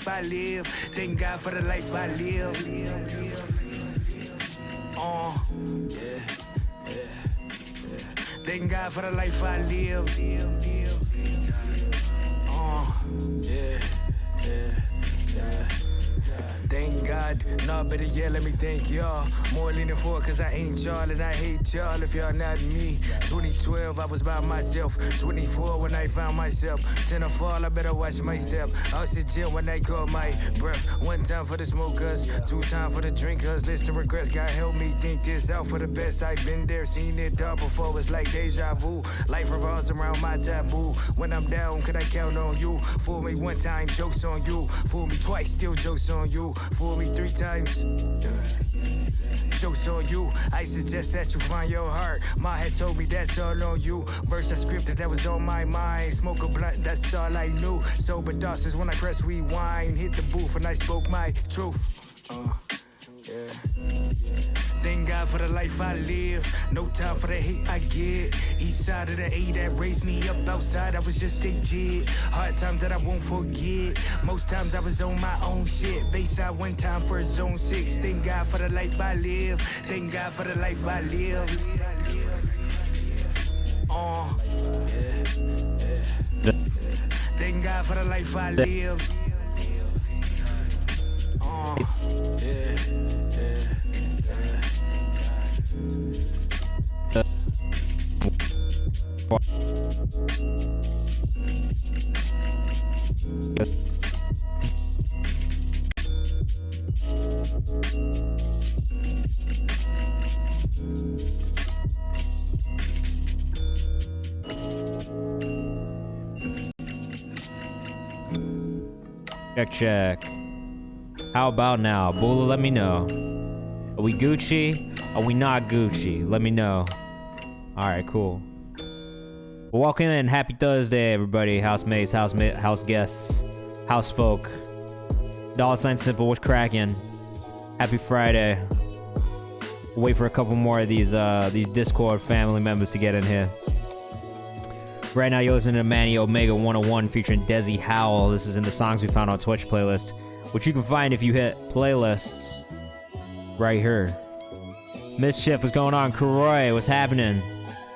life I live. Thank God for the life I live. Thank God for the life I live. Thank God, no, better yet, let me thank y'all. More leaning forward cause I ain't y'all and I hate y'all if y'all not me. 2012, I was by myself. 24 when I found myself. 10 to fall, I better watch my step. Oxygen when I caught my breath. 1 time for the smokers, 2 times for the drinkers. List of regrets, God help me think this out for the best. I've been there, seen it all before, it's like deja vu. Life revolves around my taboo. When I'm down, can I count on you? Fool me 1 time, jokes on you. Fool me twice, still jokes on you. Fool me 3 times, jokes on you. I suggest that you find your heart. Ma had told me that's all on you. Verse I scripted that was on my mind. Smoke a blunt, that's all I knew. Sober thoughts is when I press rewind. Hit the booth and I spoke my truth. Thank God for the life I live. No time for the hate I get. East side of the A that raised me up. Outside I was just a jit. Hard times that I won't forget. Most times I was on my own shit. Bayside 1 time for zone 6. Thank God for the life I live. Thank God for the life I live. Thank God for the life I live. Check. How about now? Bula, let me know. Are we Gucci? Are we not Gucci? Let me know. Alright, cool. Well, welcome in. Happy Thursday, everybody. Housemates, house guests, house folk. $sign simple, what's cracking? Happy Friday. We'll wait for a couple more of these Discord family members to get in here. Right now, you're listening to Manny Omega 101 featuring Desi Howell. This is in the songs we found on Twitch playlist, which you can find if you hit playlists right here. Mischief, what's going on? Karoy, what's happening?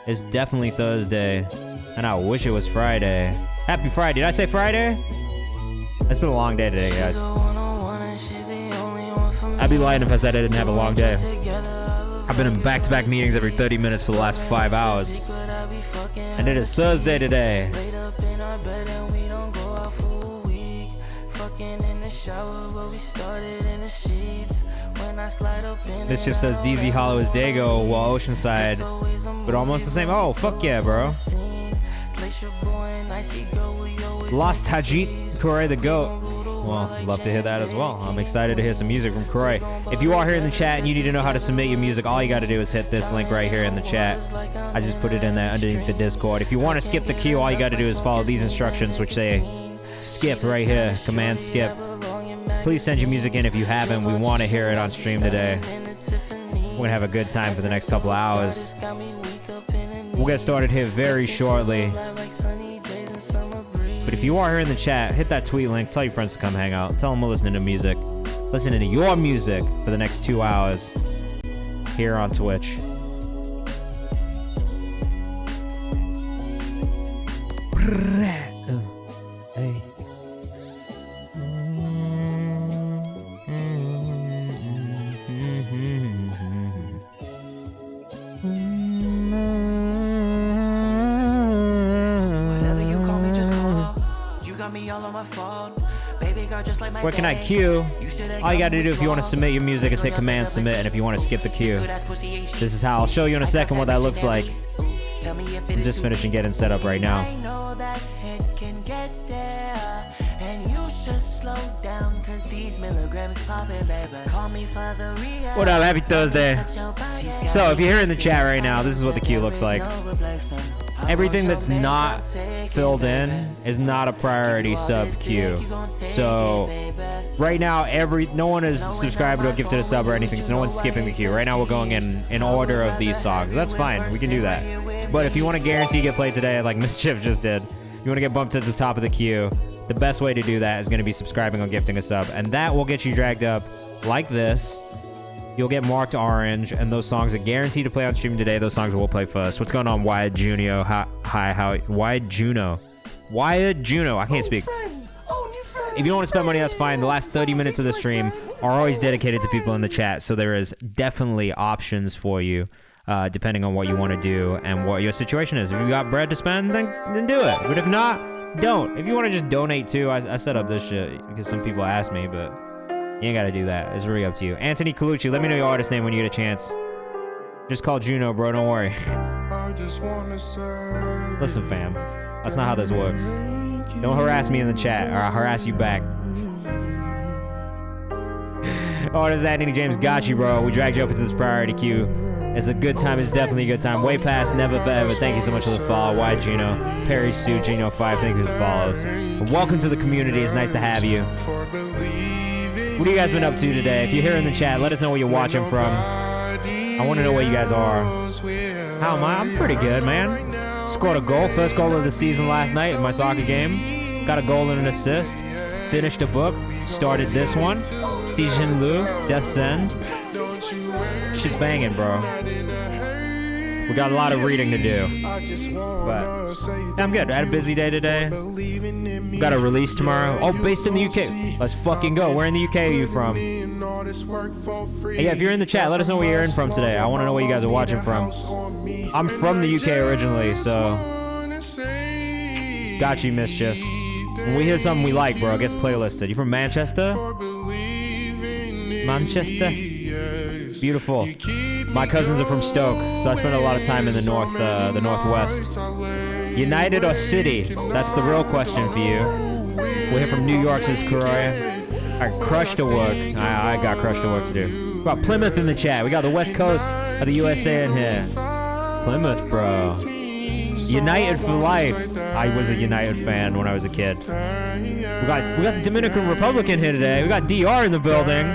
It's definitely Thursday, and I wish it was Friday. Happy Friday. Did I say Friday? It's been a long day today, guys. I'd be lying if I said I didn't have a long day. I've been in back-to-back meetings every 30 minutes for the last 5 hours. And it is Thursday today. Mischief says DZ Hollow is Dago, while Oceanside, but almost the same. Oh, fuck yeah, bro. Lost Tajit, Corey the Goat. Well, love to hear that as well. I'm excited to hear some music from Corey. If you are here in the chat and you need to know how to submit your music, all you got to do is hit this link right here in the chat. I just put it in there underneath the Discord. If you want to skip the queue, all you got to do is follow these instructions, which say skip right here. Command skip. Please send your music in if you haven't. We want to hear it on stream today. We're going to have a good time for the next couple of hours. We'll get started here very shortly. But if you are here in the chat, hit that tweet link. Tell your friends to come hang out. Tell them we're listening to music. Listening to your music for the next 2 hours here on Twitch. Hey. Where can I queue? All you gotta do if you want to submit your music is hit command submit, and if you want to skip the queue, this is how. I'll show you in a second what that looks like. I'm just finishing getting set up right now. What up? Happy Thursday. So if you're here in the chat right now, this is what the queue looks like. Everything that's not filled in is not a priority sub queue. So right now, no one is subscribed or gifted a sub or anything, so no one's skipping the queue. Right now, we're going in order of these songs. That's fine. We can do that. But if you want to guarantee you get played today, like Mischief just did, you want to get bumped to the top of the queue, the best way to do that is going to be subscribing or gifting a sub. And that will get you dragged up like this. You'll get marked orange, and those songs are guaranteed to play on stream today. Those songs will play first. What's going on, Wyatt Juno? Hi, Wyatt Juno. Wyatt Juno. I can't speak. If you don't want to spend money, that's fine. The last 30 minutes of the stream are always dedicated to people in the chat, so there is definitely options for you, depending on what you want to do and what your situation is. If you got bread to spend, then do it. But if not, don't. If you want to just donate too, I set up this shit because some people ask me, but you ain't got to do that. It's really up to you. Anthony Colucci, let me know your artist name when you get a chance. Just call Juno, bro. Don't worry. Listen, fam. That's not how this works. Don't harass me in the chat, or I'll harass you back. Artist Anthony James got you, bro. We dragged you up into this priority queue. It's a good time. It's definitely a good time. Way past never forever. Thank you so much for the follow. Why Juno? Perry Sue, Gino 5. Thank you for the follows. And welcome to the community. It's nice to have you. What have you guys been up to today? If you're here in the chat, let us know where you're watching from. I want to know where you guys are. How am I? I'm pretty good, man. Scored a goal. First goal of the season last night in my soccer game. Got a goal and an assist. Finished a book. Started this one. Sijin Lu, Death's End. Shit's banging, bro. We got a lot of reading to do. But I'm good. I had a busy day today. Got a release tomorrow. Oh, based in the UK. Let's fucking go. Where in the UK are you from? Hey, yeah, if you're in the chat, let us know where you're in from today. I want to know where you guys are watching from. I'm from the UK originally, so... Got you, Mischief. When we hear something we like, bro, it gets playlisted. You from Manchester? Manchester? Beautiful. My cousins are from Stoke, so I spend a lot of time in the northwest. United or City? That's the real question for you. We're here from New York, says Kuroya. All right, Crush to work. I got Crush to work to do. We got Plymouth in the chat. We got the west coast of the USA in here. Plymouth, bro. United for life. I was a United fan when I was a kid. We got the Dominican Republic in here today. We got DR in the building.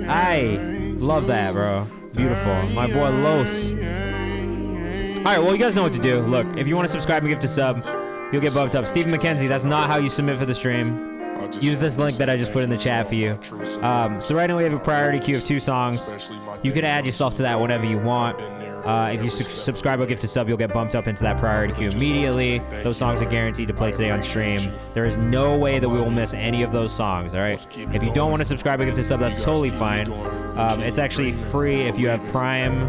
I love that, bro. Beautiful. My boy Los. All right, well, you guys know what to do. Look, if you want to subscribe and gift a sub, you'll get bumped up. Stephen McKenzie, that's not how you submit for the stream. Use this link that I just put in the chat for you. So right now we have a priority queue of 2 songs. You can add yourself to that whenever you want. If you subscribe or gift a sub, you'll get bumped up into that priority queue immediately. Those songs are guaranteed to play today on stream. There is no way that we will miss any of those songs, all right? If you don't want to subscribe or gift a sub, that's totally fine. It's actually free if you have Prime,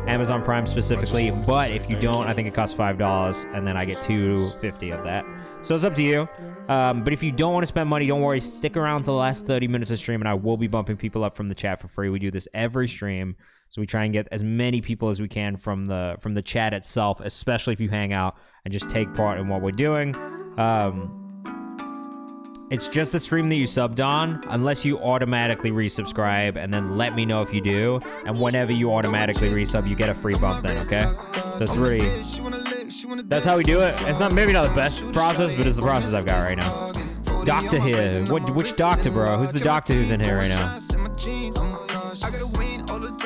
Amazon Prime specifically, but if you don't, I think it costs $5, and then I get $2.50 of that. So it's up to you. But if you don't want to spend money, don't worry. Stick around to the last 30 minutes of stream, and I will be bumping people up from the chat for free. We do this every stream, so we try and get as many people as we can from the chat itself, especially if you hang out and just take part in what we're doing. It's just the stream that you subbed on, unless you automatically resubscribe, and then let me know if you do. And whenever you automatically resub, you get a free bump then, okay? So it's really... That's how we do it. It's maybe not the best process, but it's the process I've got right now. Doctor here. Which doctor, bro? Who's the doctor who's in here right now?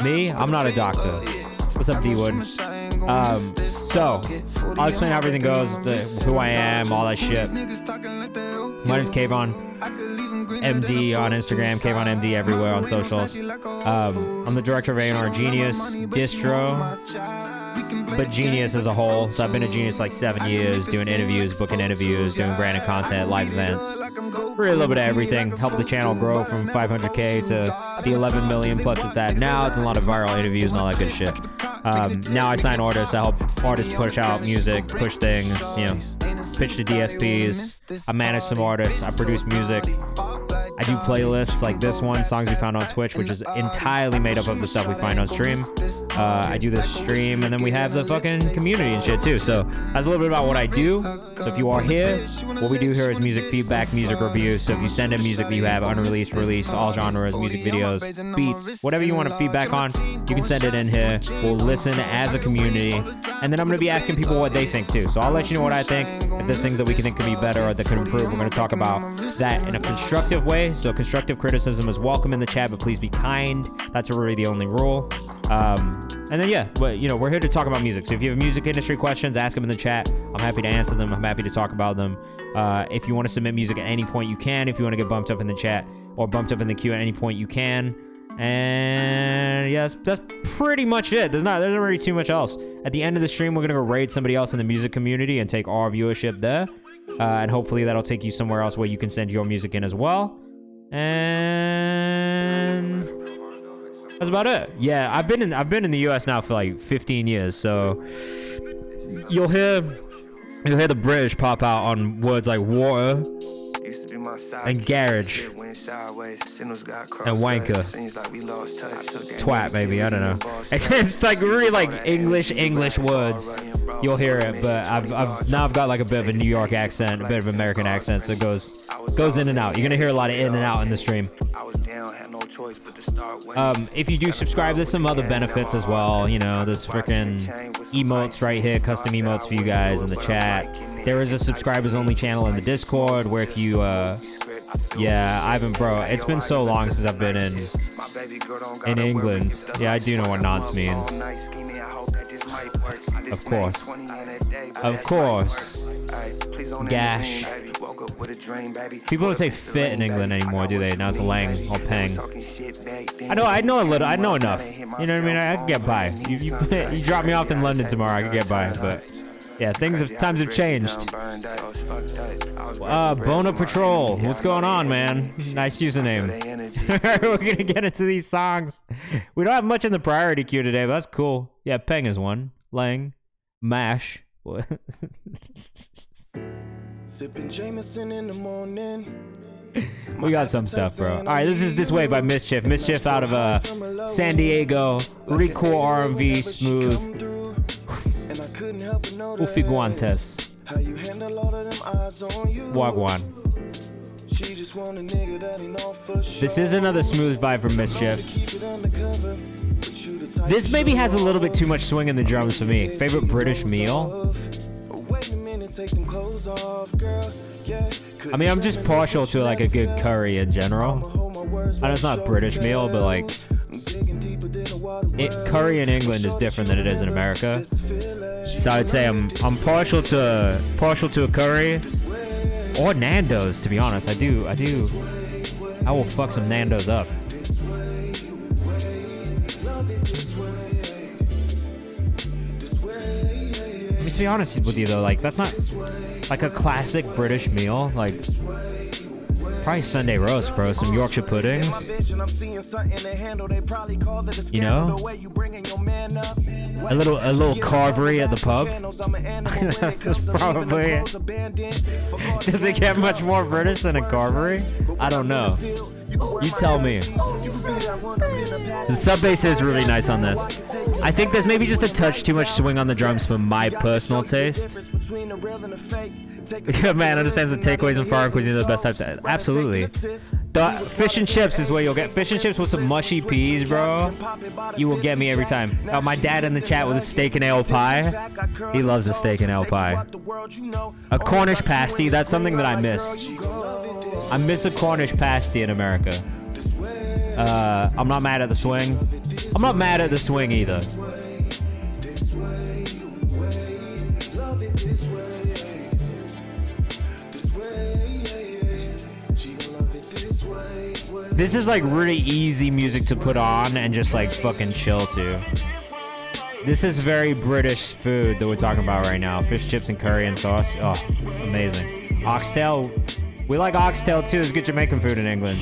Me? I'm not a doctor. What's up, D-Wood? So, I'll explain how everything goes, who I am, all that shit. My name's KayvanMD on Instagram, KayvanMD everywhere on socials. I'm the director of A&R Genius Distro, but Genius as a whole. So I've been at Genius like 7 years, doing interviews, booking interviews, doing branded content, live events. Really a little bit of everything. Helped the channel grow from 500K to the 11 million plus it's at now. It's a lot of viral interviews and all that good shit. Now I sign artists. I help artists push out music, push things, you know, pitch to DSPs. I manage some artists. I produce music. I do playlists like this one, songs we found on Twitch, which is entirely made up of the stuff we find on stream. I do this stream, and then we have the fucking community and shit too. So that's a little bit about what I do. So if you are here, what we do here is music feedback, music review. So if you send in music that you have unreleased, released, all genres, music videos, beats, whatever you want to feedback on, you can send it in here. We'll listen as a community, and then I'm going to be asking people what they think too. So I'll let you know what I think. If there's things that we can think could be better or that could improve, we're going to talk about that in a constructive way. So constructive criticism is welcome in the chat, but please be kind. That's really the only rule. And then, yeah, but, you know, we're here to talk about music. So if you have music industry questions, ask them in the chat. I'm happy to answer them. I'm happy to talk about them. If you want to submit music at any point, you can. If you want to get bumped up in the chat or bumped up in the queue at any point, you can. And yeah, that's pretty much it. There's not really too much else. At the end of the stream, we're gonna go raid somebody else in the music community and take our viewership there. And hopefully that'll take you somewhere else where you can send your music in as well. And that's about it. Yeah, I've been in the US now for like 15 years, so you'll hear the British pop out on words like water and garage and wanker. Twat, maybe, I don't know. It's like really like English words. You'll hear it, but I've got like a bit of a New York accent, a bit of an American accent, so it goes in and out. You're gonna hear a lot of in and out in the stream. If you do subscribe, there's some other benefits as well. You know, there's freaking emotes right here, custom emotes for you guys in the chat. There is a subscribers only channel in the Discord where if you yeah, bro, it's been so long since I've been in England. Yeah, I do know what nonce means. Of course. Gash. People don't say fit in England anymore, do they? Now it's lang or peng. I know a little. I know enough. You know what I mean? I can get by. You drop me off in London tomorrow, I can get by. But yeah, times have changed. Bono Patrol. What's going on, man? Nice username. We're gonna get into these songs. We don't have much in the priority queue today, but that's cool. Yeah, peng is one. Lang. Mash. Sipping Jameson in the morning. We got some stuff, bro. All right, this is This Way by Mischief. Mischief out of San Diego. Really cool R&B, smooth. Ufiguantes. Wagwan. This is another smooth vibe from Mischief. This maybe has a little bit too much swing in the drums for me. Favorite British meal? I mean, I'm just partial to like a good curry in general. I know it's not a British meal, but like curry in England is different than it is in America. So I'd say I'm partial to a curry or Nando's, to be honest. I will fuck some Nando's up. I mean, to be honest with you though, like that's not like a classic British meal. Like probably Sunday roast, bro. Some Yorkshire puddings. You know, a little carvery at the pub. That's probably it. Does it get much more British than a carvery? I don't know. You tell me. The sub bass is really nice on this. I think there's maybe just a touch too much swing on the drums for my personal taste. Man understands the takeaways and foreign cuisine are the best types. Absolutely. The fish and chips is where you'll get fish and chips with some mushy peas, bro. You will get me every time. My dad in the chat with a steak and ale pie. He loves a steak and ale pie. A Cornish pasty. That's something that I miss. I miss a Cornish pasty in America. I'm not mad at the swing. I'm not mad at the swing either. This is like really easy music to put on and just like fucking chill to. This is very British food that we're talking about right now. Fish, chips, and curry and sauce. Oh, amazing. Oxtail. We like oxtail too. There's good Jamaican food in England.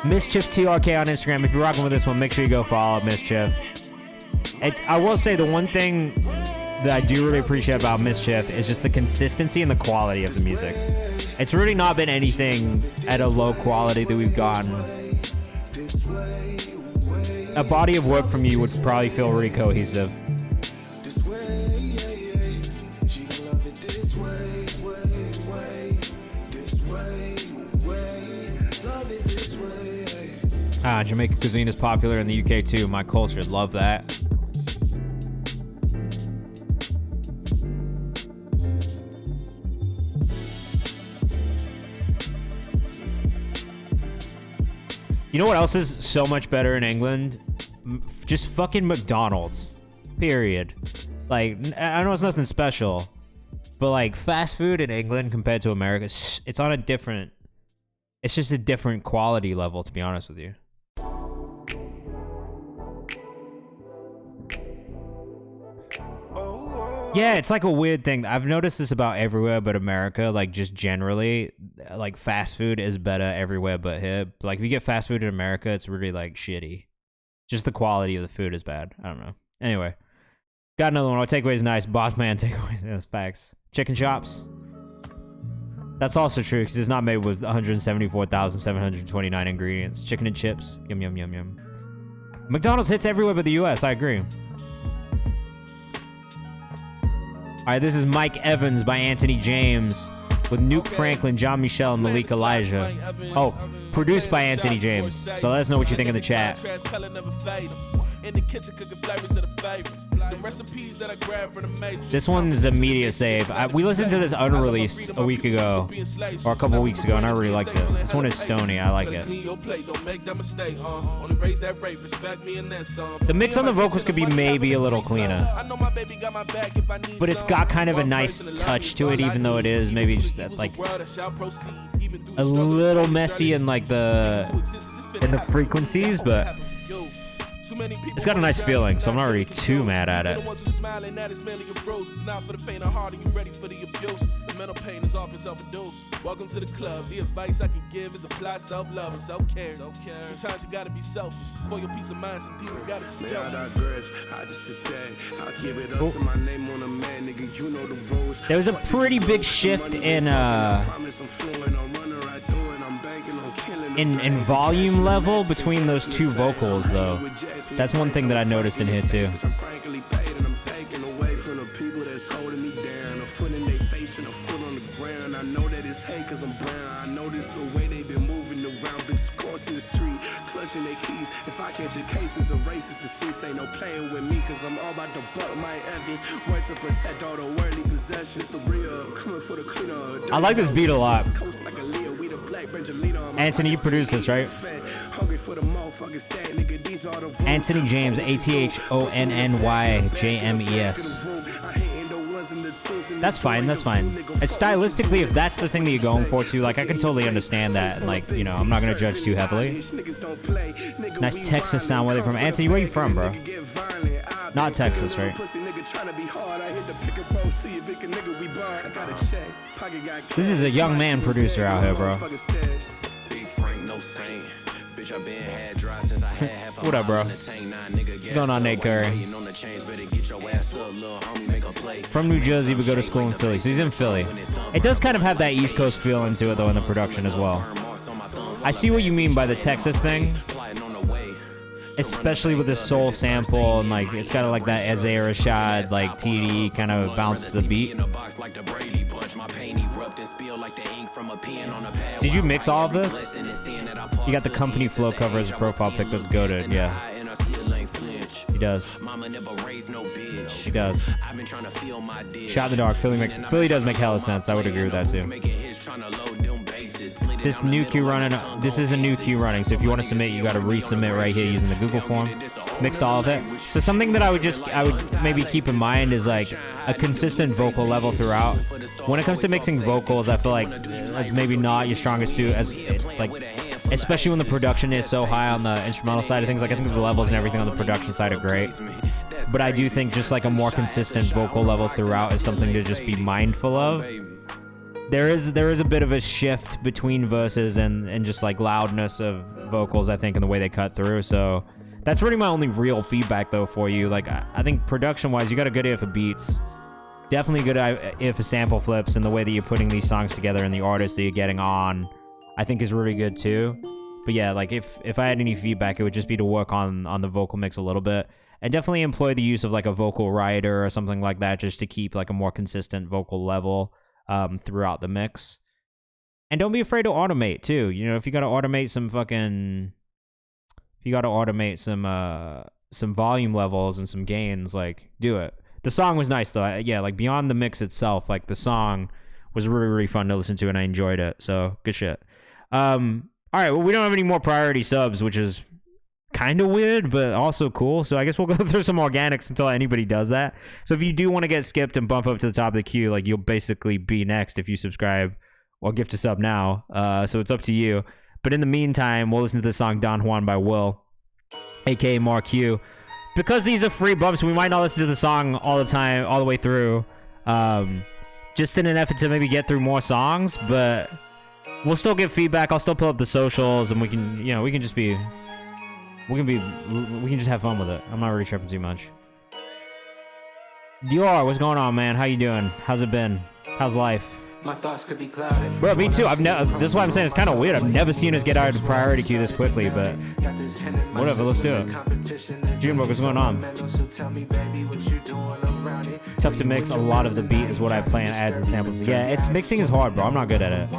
Mischief TRK on Instagram. If you're rocking with this one, make sure you go follow Mischief. I will say the one thing that I do really appreciate about Mischief is just the consistency and the quality of the music. It's really not been anything at a low quality that we've gotten. A body of work from you would probably feel really cohesive. Jamaican cuisine is popular in the UK too. My culture, love that. You know what else is so much better in England? Just fucking McDonald's. Period. Like, I know it's nothing special, but like fast food in England compared to America, it's on a different, it's just a different quality level, to be honest with you. Yeah, it's like a weird thing. I've noticed this about everywhere but America, like just generally, like fast food is better everywhere but here. Like if you get fast food in America, it's really like shitty. Just the quality of the food is bad. I don't know. Anyway, got another one. Our takeaway is nice. Boss man takeaways. That's facts. Chicken chops. That's also true because it's not made with 174,729 ingredients. Chicken and chips. Yum, yum, yum, yum. McDonald's hits everywhere but the US. I agree. All right, this is Mike Evans by Anthony James with Nuke Franklin, John Michelle, and Malik Elijah. Oh, produced by Anthony James. So let us know what you think in the chat. This one is a media save. We listened to this unreleased a week ago, or a couple weeks ago, and I really liked it. This one is stony. I like it. The mix on the vocals could be maybe a little cleaner, but it's got kind of a nice touch to it, even though it is maybe just like a little messy in like the frequencies, but it's got a nice feeling, so I'm not really too mad at it. Welcome to the club. The advice I can give is apply self-love and self-care. Sometimes you gotta be selfish for your peace of mind. Some demons gotta be There was a pretty big shift in volume level between those two vocals, though. That's one thing that I noticed in here too. I know that it's hate cause I'm brown. I notice the way they've been moving around, big scores in the street, clutching their keys. If I catch a case, it's a racist disease. Ain't no playing with me cause I'm all about to buck my evidence. Work to protect all the worldly possessions. The real, coming for the cleaner. I like this beat a lot. Anthony, you produced this, right? Anthony James, ATHONNYJMES. That's fine, that's fine. Stylistically, if that's the thing that you're going for too, like I can totally understand that, and like, you know, I'm not gonna judge too heavily. Nice Texas sound. Where they from? Anthony, where you from, bro? Not Texas, right? This is a young man producer out here, bro. What up, bro? What's going on, Nate Curry? From New Jersey, we go to school in Philly. So he's in Philly. It does kind of have that East Coast feel into it, though, in the production as well. I see what you mean by the Texas thing. Especially with the soul sample, and like, it's got like that Isaiah Rashad, like TD kind of bounce to the beat. Did you mix all of this? You got the company flow cover as a profile pic. That's goated, yeah. He does. He does. Shot in the dark. Philly does make hella sense. I would agree with that too. This new queue running. This is a new queue running. So if you want to submit, you got to resubmit right here using the Google form. Mixed all of it. So something that I would maybe keep in mind is like a consistent vocal level throughout. When it comes to mixing vocals, I feel like that's maybe not your strongest suit, as like, especially when the production is so high on the instrumental side of things. Like I think the levels and everything on the production side are great, but I do think just like a more consistent vocal level throughout is something to just be mindful of. There is a bit of a shift between verses and just like loudness of vocals, I think, in the way they cut through. So that's really my only real feedback though for you. Like I think production wise, you got a good ear for beats, definitely good ear for sample flips, and the way that you're putting these songs together and the artists that you're getting on, I think is really good too. But yeah, like if I had any feedback, it would just be to work on the vocal mix a little bit, and definitely employ the use of like a vocal writer or something like that, just to keep like a more consistent vocal level throughout the mix. And don't be afraid to automate too. You know, if you got to automate some volume levels and some gains, like do it. The song was nice though. Yeah, like beyond the mix itself, like the song was really, really fun to listen to, and I enjoyed it. So good shit. All right, well, we don't have any more priority subs, which is kind of weird, but also cool. So I guess we'll go through some organics until anybody does that. So if you do want to get skipped and bump up to the top of the queue, like, you'll basically be next if you subscribe or gift a sub now. So it's up to you. But in the meantime, we'll listen to the song Don Juan by Will, aka Mark Q. Because these are free bumps, we might not listen to the song all the time, all the way through. Just in an effort to maybe get through more songs, but we'll still get feedback. I'll still pull up the socials, and we can, you know, we can just have fun with it. I'm not really tripping too much. Dior, what's going on, man? How you doing? How's it been? How's life? My thoughts could be clouded. Bro, me too. This is why I'm saying it's kind of weird. I've never seen us get out of the priority queue this quickly, but whatever, let's do it. Junebug, what's going on? Tough to mix. A lot of the beat is what I play and add to the samples. Yeah, mixing is hard, bro. I'm not good at it.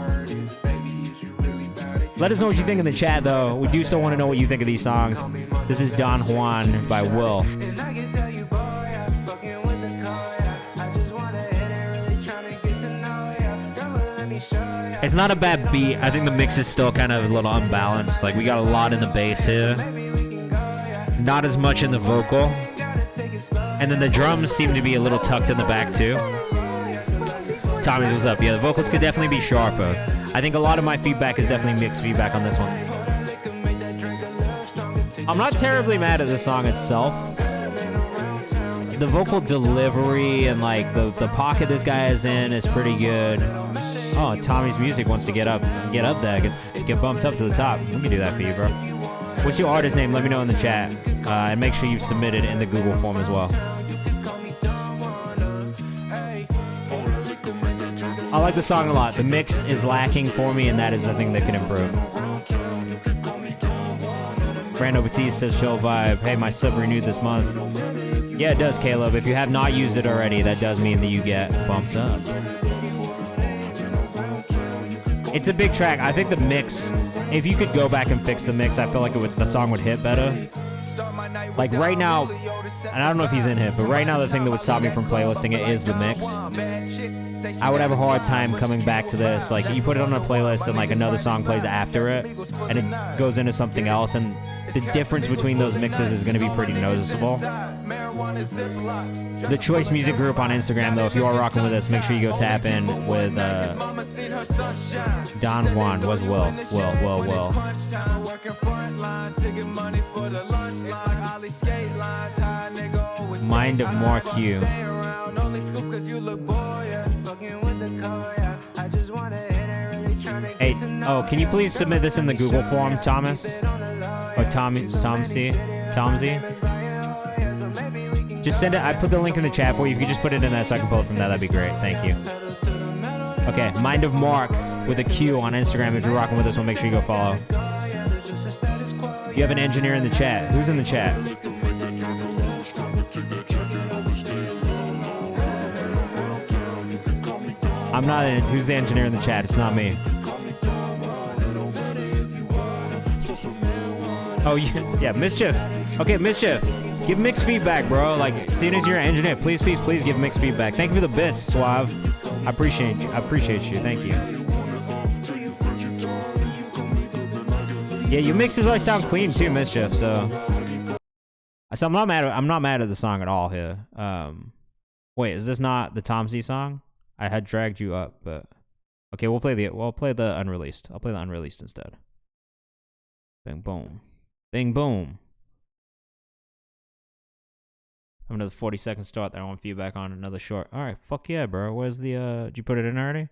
Let us know what you think in the chat, though. We do still want to know what you think of these songs. This is Don Juan by Will. It's not a bad beat. I think the mix is still kind of a little unbalanced. Like, we got a lot in the bass here, not as much in the vocal, and then the drums seem to be a little tucked in the back too. Tommy's, what's up? Yeah, the vocals could definitely be sharper. I think a lot of my feedback is definitely mixed feedback on this one. I'm not terribly mad at the song itself. The vocal delivery and like the pocket this guy is in is pretty good. Oh, Tommy's music wants to get up there, get bumped up to the top. We can do that for you, bro. What's your artist name? Let me know in the chat, and make sure you've submitted in the Google form as well. I like the song a lot. The mix is lacking for me, and that is the thing that can improve. Brando Batiste says chill vibe. Hey, my sub renewed this month. Yeah, it does, Caleb. If you have not used it already, that does mean that you get bumped up. It's a big track. I think the mix, if you could go back and fix the mix, I feel like the song would hit better. Like right now, and I don't know if he's in here, but right now the thing that would stop me from playlisting it is the mix. I would have a hard time coming back to this. Like, you put it on a playlist and like another song plays after it, and it goes into something else, and the difference between those mixes is going to be pretty noticeable. The Choice Music Group on Instagram, though, if you are rocking with us, make sure you go tap in with Don Juan. Was Will. Mind of Mark Q. Hey, oh, can you please submit this in the Google form, Thomas? Or Tomsy? Just send it. I put the link in the chat for you. If you just put it in there so I can pull it from there, that'd be great. Thank you. Okay, Mind of Mark with a Q on Instagram. If you're rocking with us, we'll make sure you go follow. You have an engineer in the chat. Who's in the chat? I'm not in. Who's the engineer in the chat? It's not me. Oh, yeah, Mischief. Okay, Mischief. Give mixed feedback, bro. Like, seeing as you're an engineer, please give mixed feedback. Thank you for the bits, Suave. I appreciate you. Thank you. Yeah, your mixes always sound clean too, Mischief. So I'm not mad at the song at all here. Wait, is this not the Tomsy song? I had dragged you up, but okay, we'll play the unreleased. I'll play the unreleased instead. Bing boom. Bing boom. I'm another 40-second start that I want feedback on, another short. All right, fuck yeah, bro. Where's the did you put it in already?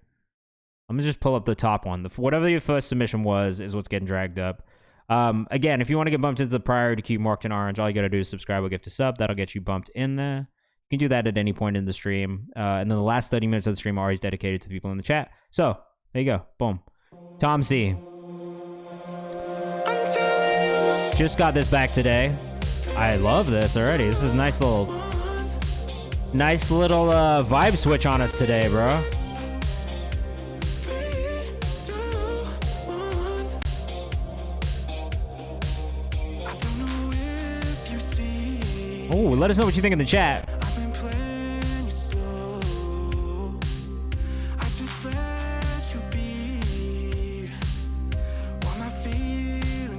I'm gonna just pull up the top one. Whatever your first submission was is what's getting dragged up. Again, if you want to get bumped into the priority queue marked in orange, all you gotta do is subscribe or gift a sub. That'll get you bumped in there. You can do that at any point in the stream. And then the last 30 minutes of the stream are always dedicated to people in the chat. So, there you go. Boom. Tom C. Just got this back today. I love this already. This is a nice little vibe switch on us today, bro. Oh, let us know what you think in the chat.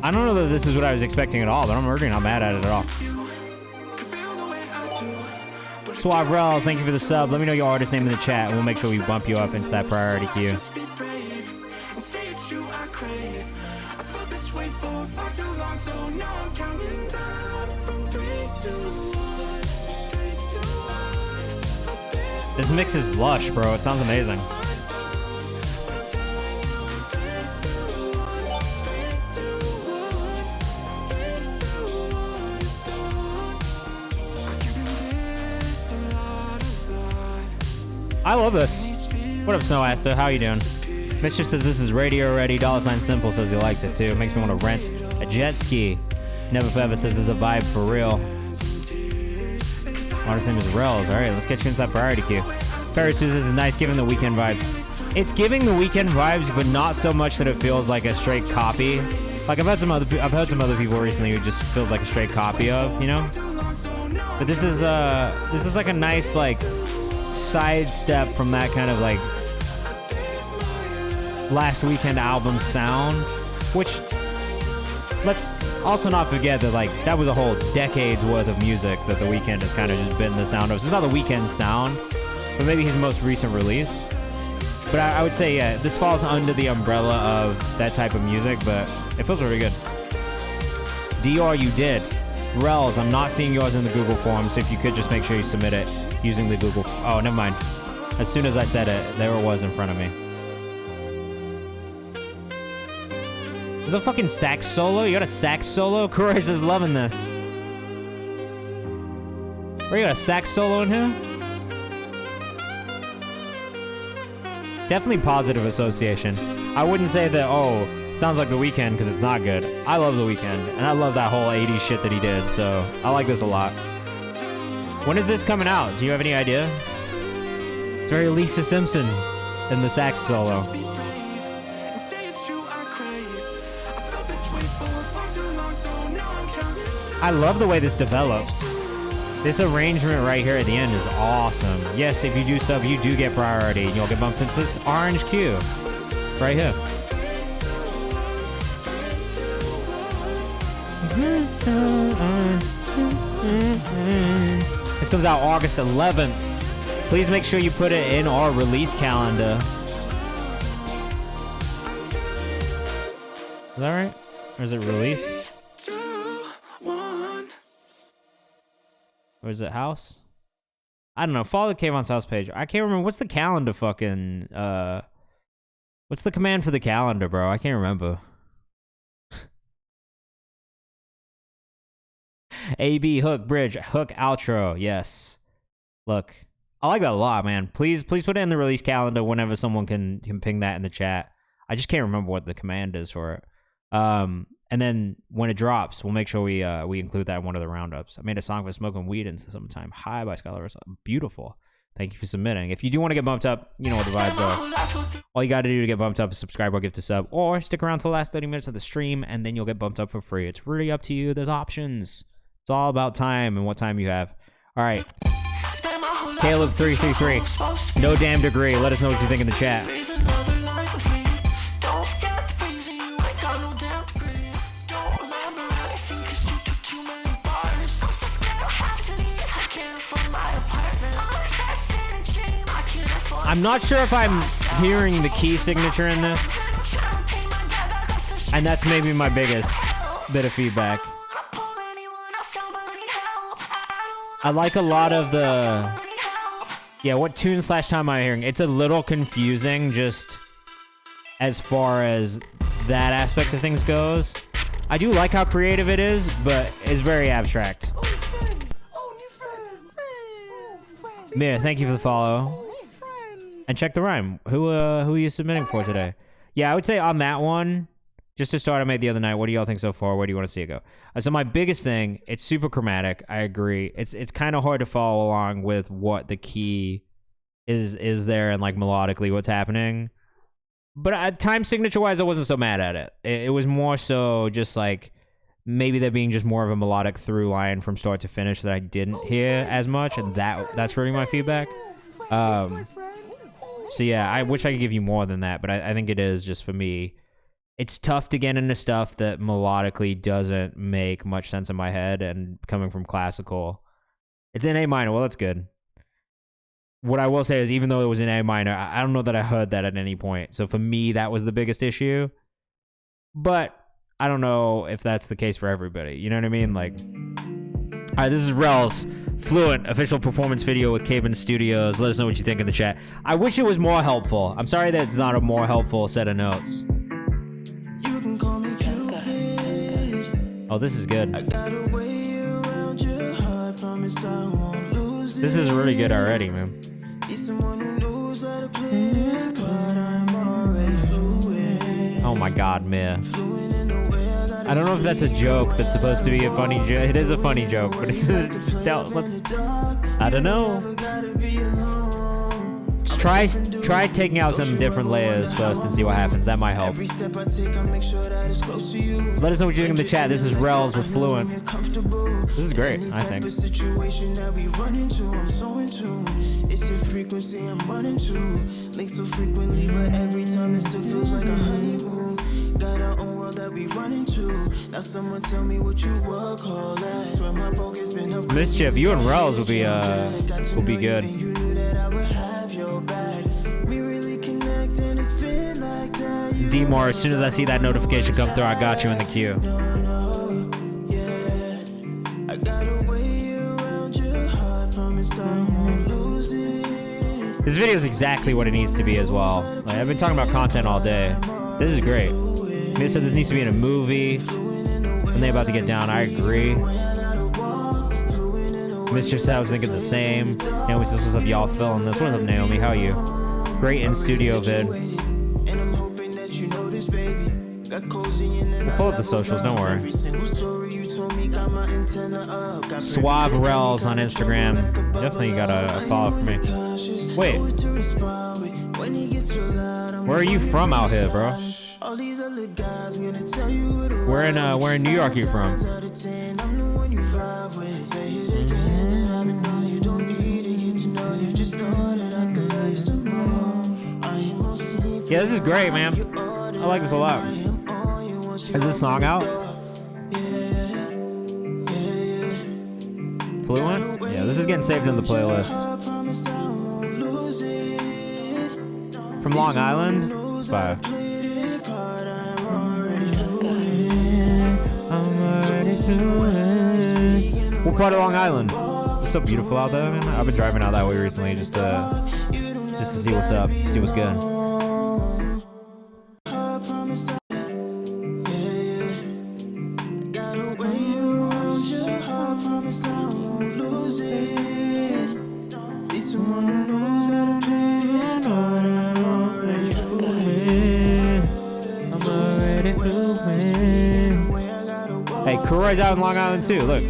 I don't know that this is what I was expecting at all, but I'm really not mad at it at all. Suave Rels, thank you for the sub. Let me know your artist name in the chat, and we'll make sure we bump you up into that priority queue. This mix is lush, bro. It sounds amazing. I love this. What up, Snow Asta? How you doing? Mischief says this is radio ready. $sign Simple says he likes it too. It makes me want to rent a jet ski. Never Forever says it's a vibe for real. Artist name is Rels. All right, let's get you into that priority queue. Ferris says this is nice, giving the Weeknd vibes. It's giving the Weeknd vibes, but not so much that it feels like a straight copy. Like I've heard some other people recently who just feels like a straight copy of, you know. But this is like a nice like sidestep from that kind of like last Weeknd album sound, which let's also not forget that like that was a whole decade's worth of music that the Weeknd has kind of just been the sound of. So it's not the Weeknd sound, but maybe his most recent release. But I would say, yeah, this falls under the umbrella of that type of music, but it feels really good. DR, you did. Rels, I'm not seeing yours in the Google form, so if you could just make sure you submit it using the Google. Oh, never mind. As soon as I said it, there it was in front of me. There's a fucking sax solo? You got a sax solo? Chris is loving this. Where you got a sax solo in here? Definitely positive association. I wouldn't say that, oh, sounds like The Weeknd because it's not good. I love The Weeknd, and I love that whole 80s shit that he did, so I like this a lot. When is this coming out? Do you have any idea? It's very Lisa Simpson in the sax solo. I love the way this develops. This arrangement right here at the end is awesome. Yes, if you do sub, you do get priority. You'll get bumped into this orange queue right here. This comes out August 11th. Please make sure you put it in our release calendar. Is that right? Or is it release? Or is it house? I don't know. Follow the Kayvan's house page. I can't remember. What's the calendar fucking... what's the command for the calendar, bro? I can't remember. AB, hook, bridge, hook, outro. Yes. Look. I like that a lot, man. Please put it in the release calendar whenever someone can ping that in the chat. I just can't remember what the command is for it. And then when it drops, we'll make sure we include that in one of the roundups. I made a song for smoking weed in the summertime. Hi by Skylar. Beautiful. Thank you for submitting. If you do want to get bumped up, you know what the vibes are. All you got to do to get bumped up is subscribe or gift a sub, or stick around to the last 30 minutes of the stream, and then you'll get bumped up for free. It's really up to you. There's options. It's all about time and what time you have. All right. Caleb333. No damn degree. Let us know what you think in the chat. I'm not sure if I'm hearing the key signature in this, and that's maybe my biggest bit of feedback. I like a lot of the... Yeah, what tune / time am I hearing? It's a little confusing just as far as that aspect of things goes. I do like how creative it is, but it's very abstract. Mia, thank you for the follow. And check the rhyme. Who are you submitting for today? Yeah, I would say on that one, just to start, I made the other night. What do y'all think so far? Where do you want to see it go? So my biggest thing, it's super chromatic. I agree. It's kind of hard to follow along with what the key is there and like melodically what's happening. But time signature wise, I wasn't so mad at it. It was more so just like maybe there being just more of a melodic through line from start to finish that I didn't hear as much, and that's really my feedback. So yeah, I wish I could give you more than that, but I think it is just for me. it's tough to get into stuff that melodically doesn't make much sense in my head, and coming from classical, it's in A minor. Well, that's good. What I will say is, even though it was in A minor, I don't know that I heard that at any point. So for me, that was the biggest issue. But I don't know if that's the case for everybody. You know what I mean? Like, all right, this is Rel's Fluent official performance video with Kayvan Studios. Let us know what you think in the chat. I wish it was more helpful. I'm sorry that it's not a more helpful set of notes. You can call me Cupid. Oh, this is good. I got a way around your heart, promise I won't lose it. This is really good already, man. It's someone who knows how to play their part. I'm already fluent. Oh my God, man. Fluent in the way I gotta I don't know if that's a joke that's supposed to be a funny joke. It is a funny joke, but it's I don't know. Just try taking out some different layers first and see what happens. That might help. Let us know what you think in the chat. This is Rel's with Fluent. This is great, I think. It's a frequency I'm running to. Link so frequently, but every time it still feels like a honeymoon. Got our own world that we run into. Now someone tell me what you work hard at. Swear my focus been up. Mischief, you and Rel's will be good. You knew that I would have your back. We really connect and it's been like that. D-Mar, as soon as I see that notification come through, I got you in the queue. Yeah. I got a way around your heart, promise I won't lose it. This video is exactly what it needs to be as well. Like, I've been talking about content all day. This is great. They said this needs to be in a movie, and they about to get down. I agree. Mischief said I was thinking the same. Naomi says, what's up, y'all filming this? What's up, Naomi? How are you? Great in-studio vid. We'll pull up the socials, don't worry. Suave Rel's on Instagram. Definitely got a follow for me. Wait. Where are you from out here, bro? Where in New York are you from? Yeah, this is great, man. I like this a lot. Is this song out? Fluent? Yeah, this is getting saved in the playlist. From Long Island? Bye. What part of Long Island? It's so beautiful out there, man. I've been driving out that way recently just to see what's up, see what's good. Hey, Kuroi's out in Long Island too. Look,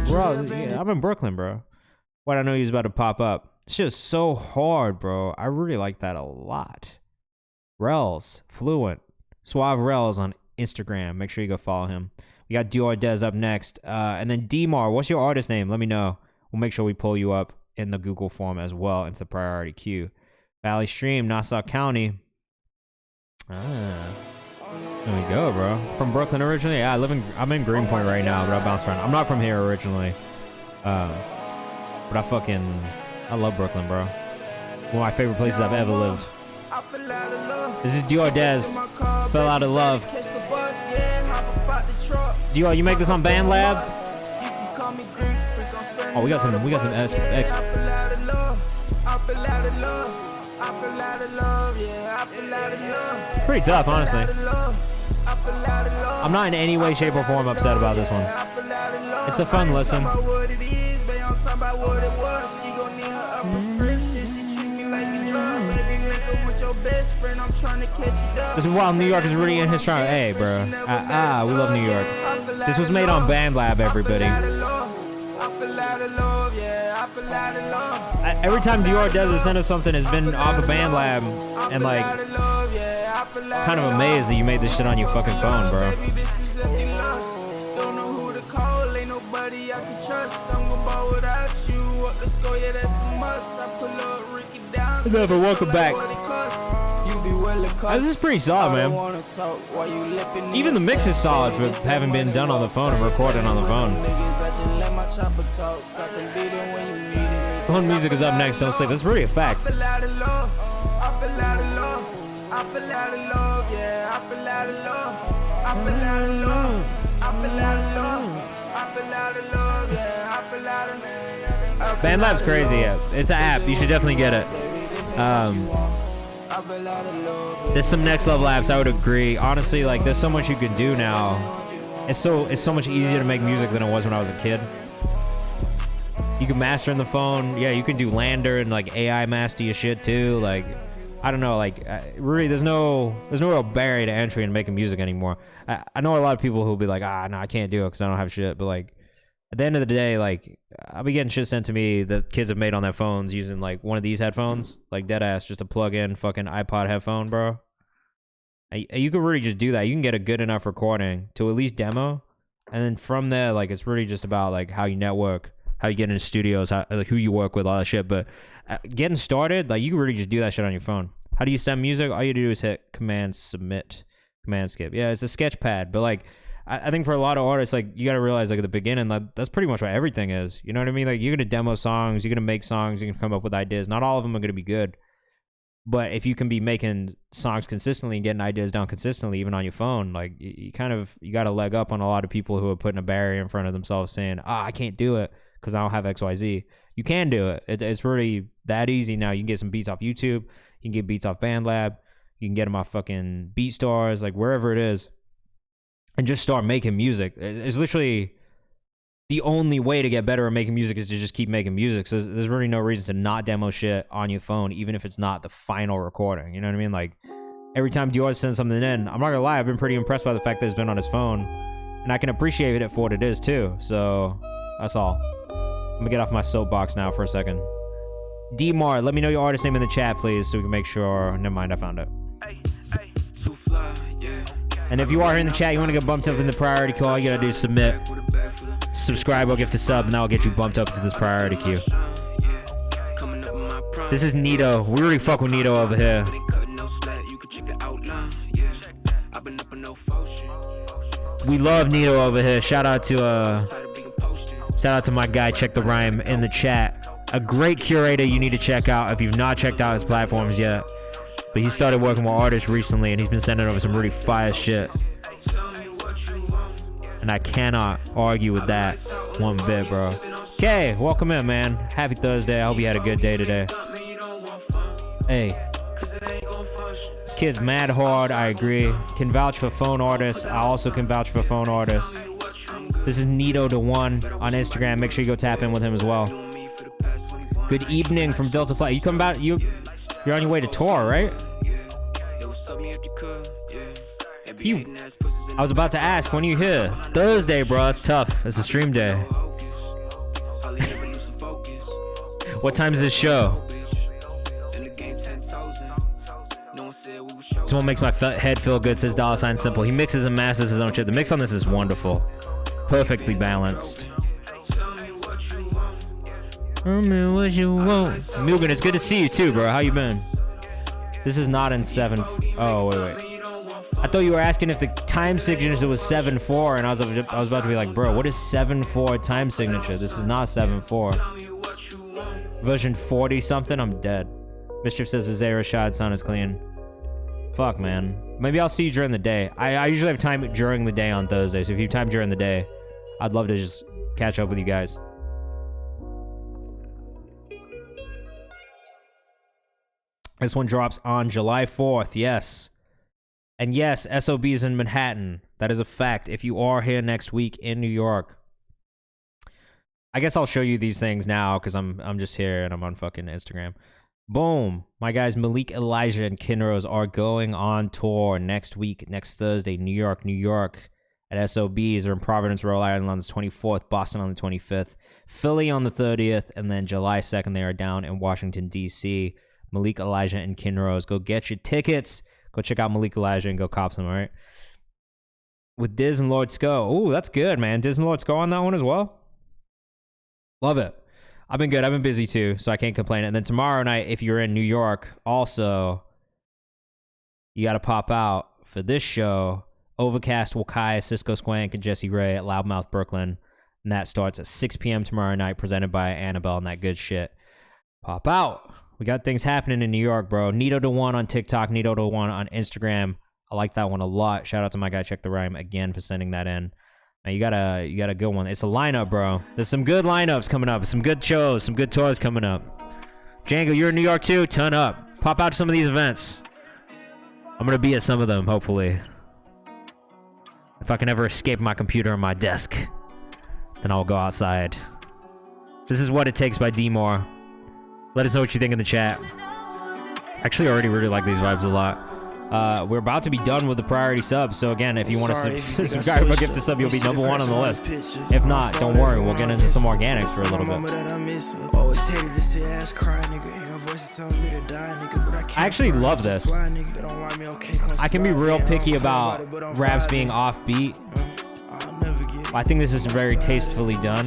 I'm in Brooklyn, bro. What I know he's about to pop up. It's just so hard, bro. I really like that a lot. Rel's Fluent, Suave Rel's on Instagram. Make sure you go follow him. We got Dior Dez up next, and then D-Mar. What's your artist name? Let me know. We'll make sure we pull you up in the Google form as well into the priority queue. Valley Stream, Nassau County. There we go, bro. From Brooklyn originally. Yeah, I'm in Greenpoint right now, but I bounced around. I'm not from here originally. But I love Brooklyn, bro. One of my favorite places I've ever lived. This is Dior Dez. Fell Out of Love. Dior, you make this on BandLab? Oh, we got some pretty tough, honestly. I'm not in any way, shape, or form upset about this one. It's a fun listen. This is while New York is really in his stride. Hey, bro. We love New York. This was made on BandLab, everybody. Every time Dior does send us something, it's been off of BandLab, and like, kind of amazed that you made this shit on your fucking phone, bro. Never welcome back. This is pretty solid, man. Even the mix is solid for having been done on the phone and recorded on the phone. Phone music is up next. Don't sleep. That's really a fact. BandLab's crazy. Yeah. It's an app. You should definitely get it. There's some next level apps. I would agree. Honestly, like there's so much you can do now. It's so much easier to make music than it was when I was a kid. You can master in the phone. Yeah, you can do Lander and like AI master your shit too. Like, I don't know. Like, really, there's no real barrier to entry in making music anymore. I know a lot of people who'll be like, no, I can't do it because I don't have shit. But like, at the end of the day, like, I'll be getting shit sent to me that kids have made on their phones using like one of these headphones, like dead ass, just a plug in fucking iPod headphone, bro. You can really just do that. You can get a good enough recording to at least demo, and then from there, like, it's really just about like how you network, how you get into studios, how, like, who you work with, all that shit. But getting started, like, you can really just do that shit on your phone. How do you send music? All you do is hit command submit, command skip. Yeah, it's a sketch pad, but like, I think for a lot of artists, like, you got to realize, like, at the beginning, like, that's pretty much what everything is. You know what I mean? Like, you're going to demo songs, you're going to make songs, you can come up with ideas. Not all of them are going to be good. But if you can be making songs consistently and getting ideas down consistently, even on your phone, like, you got a leg up on a lot of people who are putting a barrier in front of themselves saying, I can't do it because I don't have XYZ. You can do it. It's really that easy now. You can get some beats off YouTube. You can get beats off BandLab. You can get them off fucking BeatStars, like, wherever it is. And just start making music. It's literally the only way to get better at making music is to just keep making music. So there's really no reason to not demo shit on your phone, even if it's not the final recording. You know what I mean? Like, every time Dior sends something in, I'm not gonna lie, I've been pretty impressed by the fact that it's been on his phone. And I can appreciate it for what it is too. So that's all. I'm gonna get off my soapbox now for a second. D-Mar, let me know your artist name in the chat, please, so we can make sure. Never mind, I found it. And if you are here in the chat, you want to get bumped up in the priority call, you gotta do submit, subscribe, or gift a sub, and that'll get you bumped up into this priority queue. This is Nito. We really fuck with Nito over here. We love Nito over here. Shout out to my guy, Check the Rhyme, in the chat. A great curator you need to check out if you've not checked out his platforms yet. But he started working with artists recently, and he's been sending over some really fire shit. And I cannot argue with that one bit, bro. Okay, welcome in, man. Happy Thursday. I hope you had a good day today. Hey. This kid's mad hard, I agree. Can vouch for phone artists. I also can vouch for phone artists. This is Nito the One on Instagram. Make sure you go tap in with him as well. Good evening from Delta Flight. You come back, you're on your way to tour, right? I was about to ask, when are you here? Thursday, bro. It's tough. It's a stream day. What time is this show? Someone makes my head feel good, says $ Simple. He mixes and masters his own shit. The mix on this is wonderful. Perfectly balanced. Tell me what you want. Mugen, it's good to see you too, bro. How you been? This is not in 7. Oh, wait. I thought you were asking if the time signature was 7/4, and I was about to be like, bro, what is 7/4 time signature? This is not 7/4. Version 40 something. I'm dead. Mischief says the Zay Rashad sound is clean. Fuck, man. Maybe I'll see you during the day. I usually have time during the day on Thursday, so if you have time during the day, I'd love to just catch up with you guys. This one drops on July 4th, yes. And yes, SOB's in Manhattan. That is a fact. If you are here next week in New York, I guess I'll show you these things now because I'm just here and I'm on fucking Instagram. Boom. My guys Malik, Elijah, and Kinrose are going on tour next week, next Thursday, New York at SOB's. They're in Providence, Rhode Island on the 24th, Boston on the 25th, Philly on the 30th, and then July 2nd, they are down in Washington, D.C. Malik, Elijah, and Kinrose. Go get your tickets. Go check out Malik, Elijah, and go cop some, all right? With Diz and Lord Sco. Ooh, that's good, man. Diz and Lord Sco on that one as well? Love it. I've been good. I've been busy too, so I can't complain. And then tomorrow night, if you're in New York, also, you got to pop out for this show. Overcast, Wakai, Cisco Swank, and Jesse Ray at Loudmouth Brooklyn. And that starts at 6 p.m. tomorrow night, presented by Annabelle and that good shit. Pop out. We got things happening in New York, bro. Nito1 on TikTok, Nito1 on Instagram. I like that one a lot. Shout out to my guy, Check the Rhyme, again for sending that in. Now, you got a good one. It's a lineup, bro. There's some good lineups coming up. Some good shows, some good tours coming up. Django, you're in New York too? Turn up. Pop out to some of these events. I'm going to be at some of them, hopefully. If I can ever escape my computer and my desk, then I'll go outside. This is What It Takes by D-More. Let us know what you think in the chat. Actually, I already really like these vibes a lot. We're about to be done with the priority subs, so again, if you want to subscribe or gift a sub, you'll be number one on the list. If not, don't worry, we'll get into some organics for a little bit. I actually love this. I can be real picky about raps being offbeat. I think this is very tastefully done.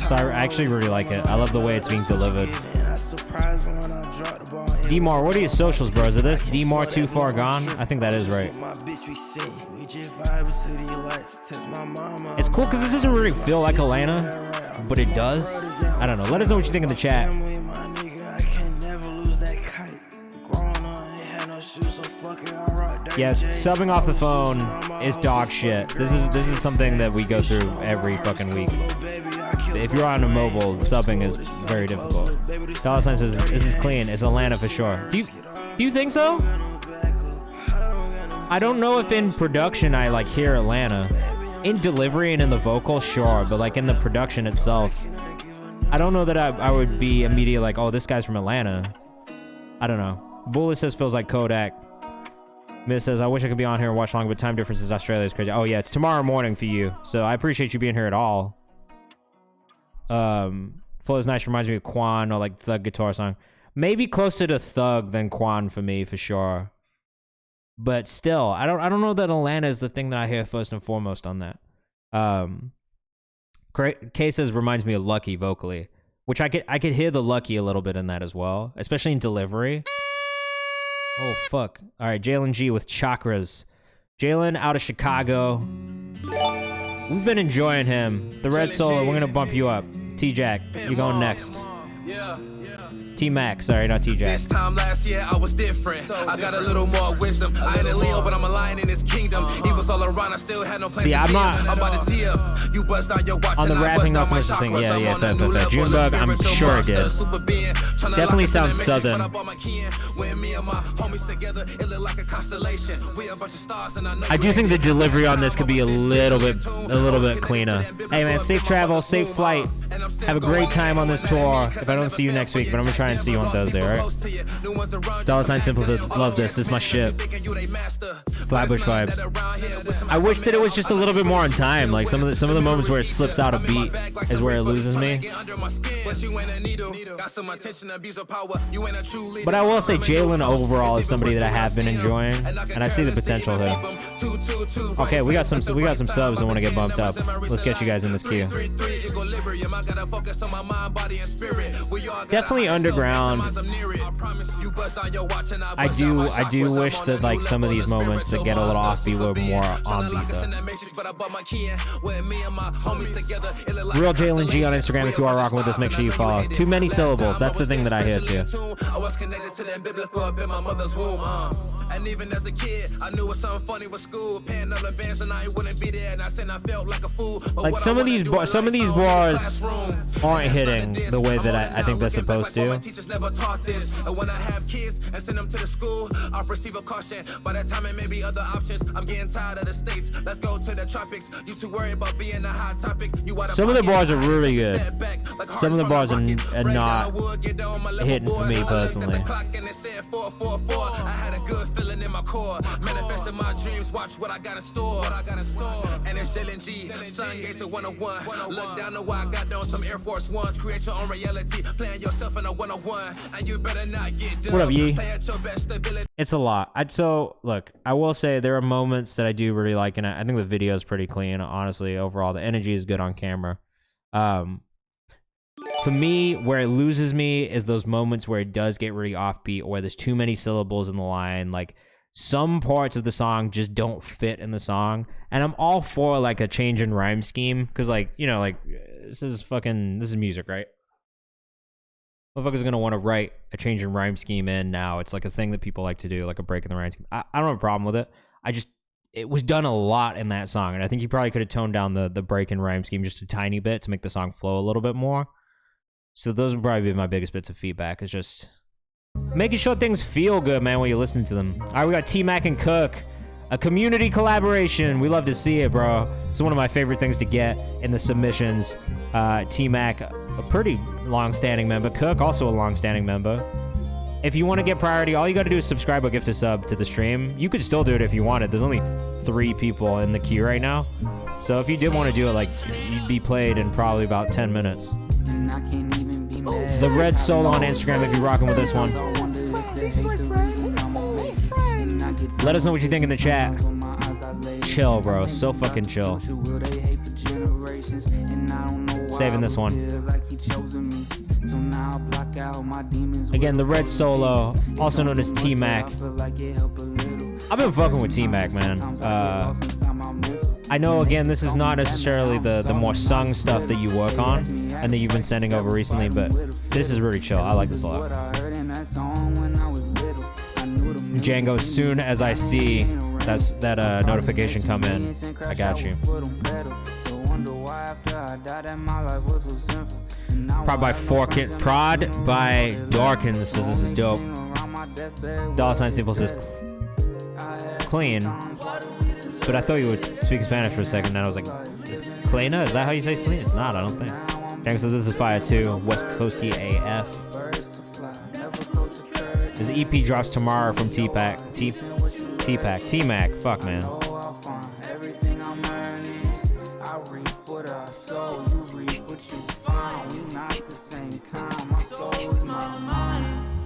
So I actually really like it. I love the way it's being delivered. D-Mar, what are your socials, bro? Is it this? D-Mar Too Far Gone? I think that is right. It's cool because this doesn't really feel like Atlanta, but it does. I don't know. Let us know what you think in the chat. Yeah, subbing off the phone is dog shit. This is something that we go through every fucking week. If you're on a mobile, subbing is very difficult. Dollar Sign says this is clean. It's Atlanta for sure. Do you think so? I don't know if in production I like hear Atlanta. In delivery and in the vocal, sure, but like in the production itself, I don't know that I would be immediately like, oh, this guy's from Atlanta. I don't know. Bullet says feels like Kodak. Miss says, I wish I could be on here and watch longer, but time differences Australia is crazy. Oh yeah, it's tomorrow morning for you. So I appreciate you being here at all. Flow's Nice reminds me of Quan or like Thug guitar song. Maybe closer to Thug than Quan for me, for sure. But still, I don't know that Atlanta is the thing that I hear first and foremost on that. Kay says reminds me of Lucky vocally, which I could hear the Lucky a little bit in that as well, especially in delivery. Oh, fuck. All right, Jalen G with Chakras. Jalen out of Chicago. We've been enjoying him. The Red Solo, we're going to bump you up. T-Jack, you're going next. T-Mac, sorry, not T-Jack. This time last year, I was different. I got a little more wisdom. I ain't a Leo, but I'm a lion in his kingdom. Evils all around, I still had no plan. See, I'm not I'm about to tee up. You bust out your watch on the rapping, not so much the thing. Yeah, fair. Junebug, I'm sure it did. Definitely sounds southern. I do think the delivery on this could be a little bit cleaner. Hey man, safe travel, safe flight. Have a great time on this tour. If I don't see you next week, but I'm gonna try and see you on Thursday, alright? Dollar Sign Simple says, love this. This is my shit. Flatbush vibes. I wish that it was just a little bit more on time. Like some of the moments where it slips out a beat is where it loses me. But I will say Jalen overall is somebody that I have been enjoying, and I see the potential here. Okay, we got some subs that want to get bumped up. Let's get you guys in this queue. Definitely underground. I do wish that like some of these moments that get a little offbeat were more on beat though. Real Jalen G on Instagram. If you are rocking with us, make sure you follow. Too many syllables. That's the thing that I hear too. And even as a kid, I knew it something funny with school. Paying up the bands and I wouldn't be there. And I said I felt like a fool. Like some of these bars aren't hitting the way that I think they're supposed to. Teachers never taught this. And when I have kids and send them to the school, I'll perceive a caution. By that time, it may be other options. I'm getting tired of the states. Let's go to the tropics. You too worried about being a hot topic. Some of the bars are really good. Some of the bars are not hitting for me personally. I had a good feeling in my core. Manifesting my dreams. Watch what I got in store. And it's Jalen G. Sun Gates at 101. Look down the way I got down some Air Force Ones. Create your own reality. Playing yourself in a 101. And you better not get done. What up, Yee? It's a lot. So look, I will say there are moments that I do really like, and I think the video is pretty clean. Honestly, overall, the energy is good on camera. For me, where it loses me is those moments where it does get really offbeat, or there's too many syllables in the line. Like, some parts of the song just don't fit in the song. And I'm all for like a change in rhyme scheme, because like, you know, like this is music, right? Motherfuckers gonna want to write a change in rhyme scheme in now. It's like a thing that people like to do, like a break in the rhyme scheme. I don't have a problem with it. It was done a lot in that song, and I think you probably could have toned down the break in rhyme scheme just a tiny bit to make the song flow a little bit more. So those would probably be my biggest bits of feedback, is just making sure things feel good, man, when you're listening to them. All right, we got T-Mac and Cook, a community collaboration. We love to see it, bro. It's one of my favorite things to get in the submissions. T-Mac, a pretty long-standing member. Cook, also a long-standing member. If you want to get priority, all you got to do is subscribe or gift a sub to the stream. You could still do it if you wanted. There's only 3 people in the queue right now. So if you did want to do it, like, you'd be played in probably about 10 minutes. The Red Solo on Instagram if you're rocking with this one. Let us know what you think in the chat. Chill, bro. So fucking chill. Saving this one. Again, the Red Solo, also known as T-Mac. I've been fucking with T-Mac, man. I know, again, this is not necessarily the more sung stuff that you work on and that you've been sending over recently, but this is really chill. I like this a lot. Django, as soon as I see that notification come in, I got you. Prod by Darkins says this is dope. $sign Simple says clean. But I thought you would speak Spanish for a second, and I was like, is Cleana? Is that how you say clean? It's not, I don't think. Dang, so this is fire too. West Coasty AF. This EP drops tomorrow from T-Pac. T-Mac. Fuck, man.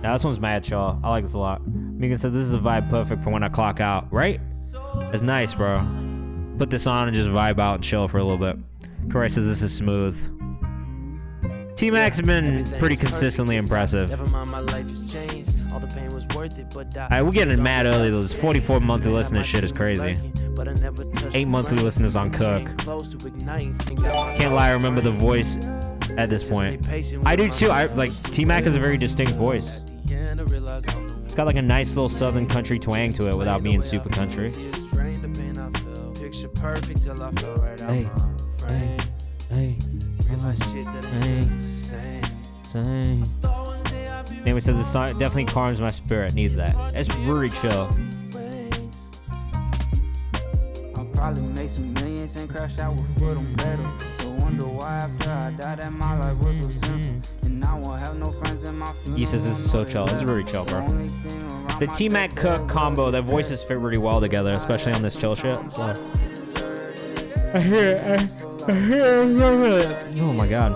Now this one's mad chill. I like this a lot. Megan said this is a vibe perfect for when I clock out, right? It's nice, bro. Put this on and just vibe out and chill for a little bit. Corey says this is smooth. T-Mac's been pretty consistently impressive. Alright, we're getting mad early. Those 44 monthly listeners shit is crazy. 8 monthly listeners on Cook. Can't lie, I remember the voice at this point. I do too. T-Mac has a very distinct voice. It's got like a nice little southern country twang to it without being super country. Anyway, so this song definitely calms my spirit. Needs that. It's really chill. I'll probably make some millions and crash out with foot on pedal. Wonder why after I died that my life was so simple. And I won't have no friends in my funeral. He says this is so chill. This is really chill, bro. The T-Mac Cook combo, their voices fit really well together, especially on this chill shit. So. Oh my god.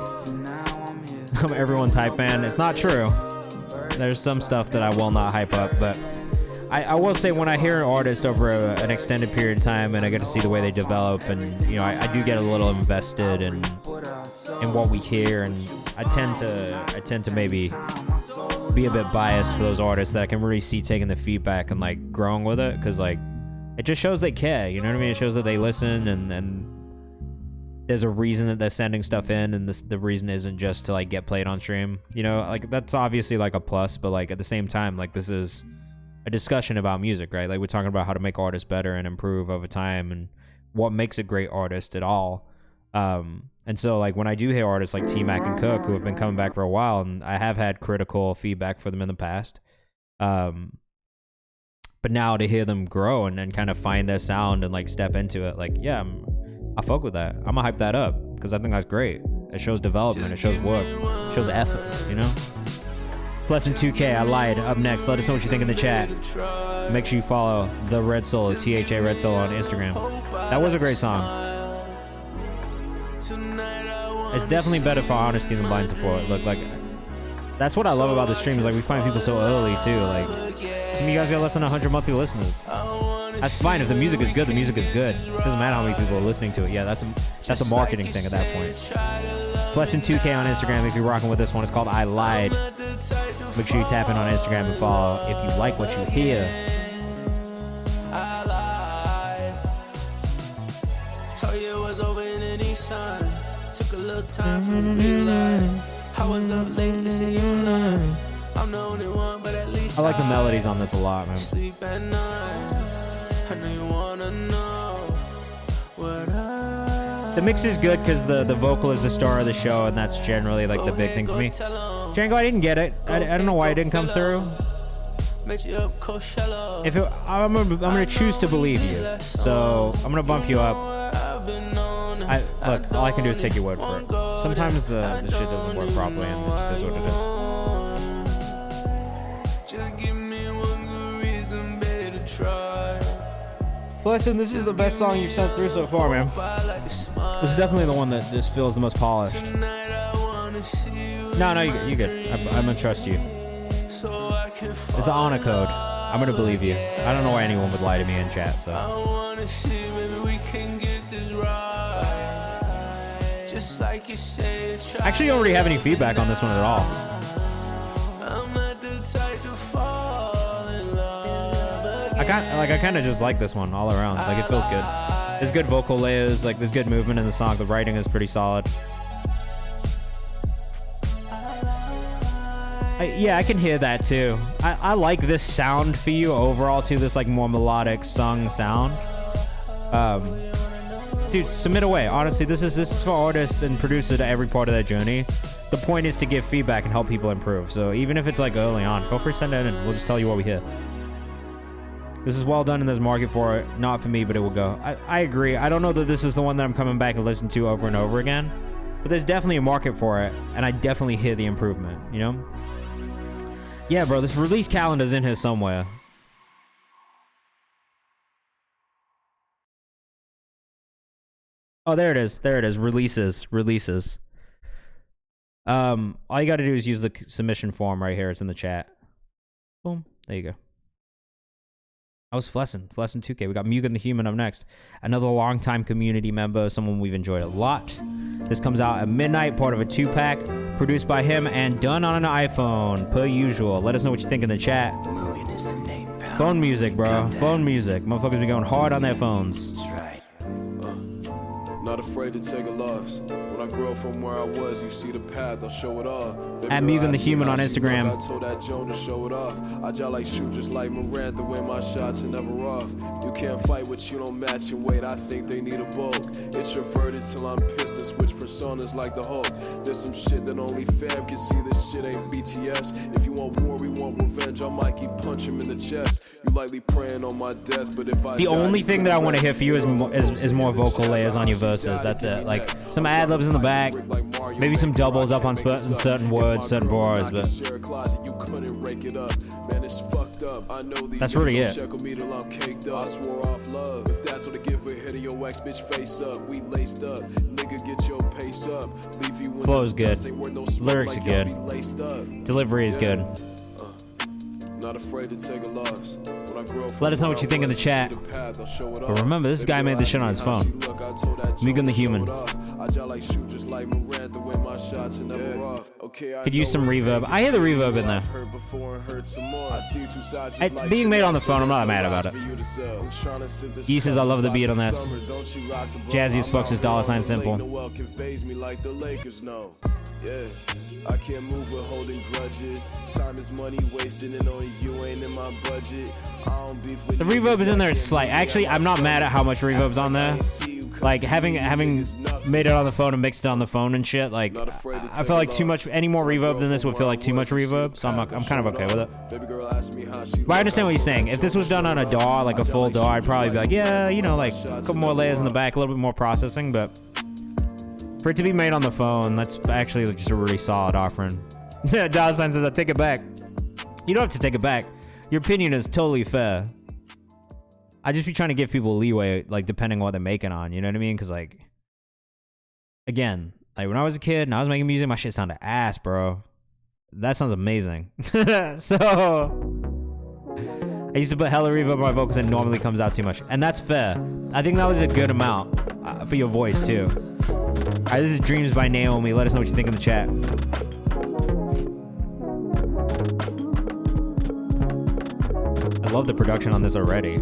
I'm everyone's hype man. It's not true. There's some stuff that I will not hype up, but I will say when I hear an artist over an extended period of time and I get to see the way they develop, and you know, I do get a little invested in what we hear, and I tend to maybe be a bit biased for those artists that I can really see taking the feedback and like growing with it, because like it just shows they care, you know what I mean? It shows that they listen, and there's a reason that they're sending stuff in, and the reason isn't just to like get played on stream, you know? Like that's obviously like a plus, but like at the same time, like this is a discussion about music, right? Like we're talking about how to make artists better and improve over time and what makes a great artist at all. And so like when I do hear artists like T-Mac and Cook who have been coming back for a while, and I have had critical feedback for them in the past, but now to hear them grow and kind of find their sound and like step into it, like yeah, I fuck with that. I'm gonna hype that up because I think that's great. It shows development, it shows work, it shows effort, you know? Less than 2K, I lied. Up next, let us know what you think in the chat. Make sure you follow the Red Solo, THA Red Solo on Instagram. That was a great song. It's definitely better for honesty than blind support. Look, like, that's what I love about the stream, is like we find people so early too. Like, Some of you guys got less than 100 monthly listeners. That's fine. If the music is good, the music is good. Doesn't matter how many people are listening to it. Yeah, that's a marketing thing at that point. Flessin2K on Instagram if you're rocking with this one. It's called I Lied. Make sure you tap in on Instagram and follow if you like what you hear. Told you it was over in any sign. Took a little time for me to realize. I was up late listening to you line. I'm the only one, but at least I like the melodies on this a lot, man. Sleep at night. I know you wanna know what The mix is good because the vocal is the star of the show, and that's generally like the big thing for me. Django, I didn't get it. I don't know why it didn't come through. If it, I'm gonna choose to believe you, so I'm gonna bump you up. Look, all I can do is take your word for it. Sometimes the shit doesn't work properly, and it just is what it is. Listen, this is the best song you've sent through so far, man. This is definitely the one that just feels the most polished. No, you're good. I'm gonna trust you. It's an honor code. I'm gonna believe you. I don't know why anyone would lie to me in chat, so. Actually, I don't really have any feedback on this one at all. I kind of just like this one all around. Like, it feels good. There's good vocal layers. Like, there's good movement in the song. The writing is pretty solid. Yeah, I can hear that too. I like this sound for you overall too. This like more melodic sung sound. Dude, submit away. Honestly, this is for artists and producers at every part of their journey. The point is to give feedback and help people improve. So even if it's like early on, feel free to send it in. We'll just tell you what we hear. This is well done and there's market for it. Not for me, but it will go. I agree. I don't know that this is the one that I'm coming back and listen to over and over again. But there's definitely a market for it. And I definitely hear the improvement, you know? Yeah, bro, this release calendar's in here somewhere. Oh, there it is. There it is. Releases. All you got to do is use the submission form right here. It's in the chat. Boom. There you go. I was Flessin2K. We got Mugen the Human up next. Another longtime community member, someone we've enjoyed a lot. This comes out at midnight, part of a 2-pack, produced by him and done on an iPhone, per usual. Let us know what you think in the chat. Mugen is the name, pal. Phone music, bro. Phone music. Motherfuckers be going hard on their phones. That's right. Not afraid to take a loss. When I grow from where I was, you see the path, I'll show it all. At Mugen the Human on Instagram. I told that Joan to show it off. I jot like shooters like Morant, the way my shots are never off. You can't fight what you don't match your weight, I think they need a bulk. Introverted till I'm pissed and switch personas like the Hulk. There's some shit that only fam can see, this shit ain't BTS. If you want war, we want revenge, I might keep punch him in the chest. You likely praying on my death, but if I The only thing that I want to hear for you is more vocal layers on your verses. That's it. Like some ad libs in the back, maybe some doubles up on certain words, certain bars, but that's really it. Flow's good. Lyrics are good. Delivery is good. Not afraid to take a loss. Let us know what you think in the chat. But remember, this guy made this shit on his phone. Mugen the Human. Could use some reverb. I hear the reverb in there. It's being made on the phone, I'm not mad about it. He says, I love the beat on this. Jazzy as fuck, says $ simple. Yeah, I can't move with holding grudges. Time is money wasted and on you ain't in my budget. I don't beef with the reverb is in there, it's slight. Actually, I'm not mad at how much reverb's on there. Like having made it on the phone and mixed it on the phone and shit, like I feel like too much, any more reverb than this would feel like too much reverb, so I'm kind of okay with it. But I understand what you're saying. If this was done on a DAW, like a full DAW, I'd probably be like, yeah, you know, like a couple more layers in the back, a little bit more processing, but for it to be made on the phone, that's actually just a really solid offering. $sign says, I take it back. You don't have to take it back. Your opinion is totally fair. I just be trying to give people leeway, like, depending on what they're making on, you know what I mean? Because, like, again, like, when I was a kid and I was making music, my shit sounded ass, bro. That sounds amazing. So, I used to put hella reverb on my vocals and it normally comes out too much. And that's fair. I think that was a good amount for your voice too. Alright, this is Dreams by Naomi. Let us know what you think in the chat. I love the production on this already.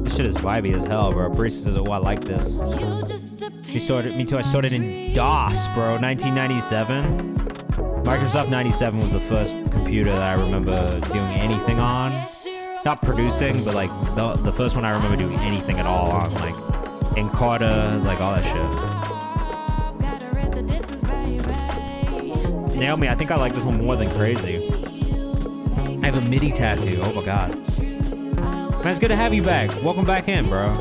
This shit is vibey as hell, bro. Parisa says, oh, I like this. Me too. I started in DOS, bro. 1997. Microsoft 97 was the first computer that I remember doing anything on. Not producing, but like the first one I remember doing anything at all on, like Encarta, like all that shit. Naomi, I think I like this one more than Crazy. I have a MIDI tattoo. Oh my god. Man, it's good to have you back. Welcome back in, bro.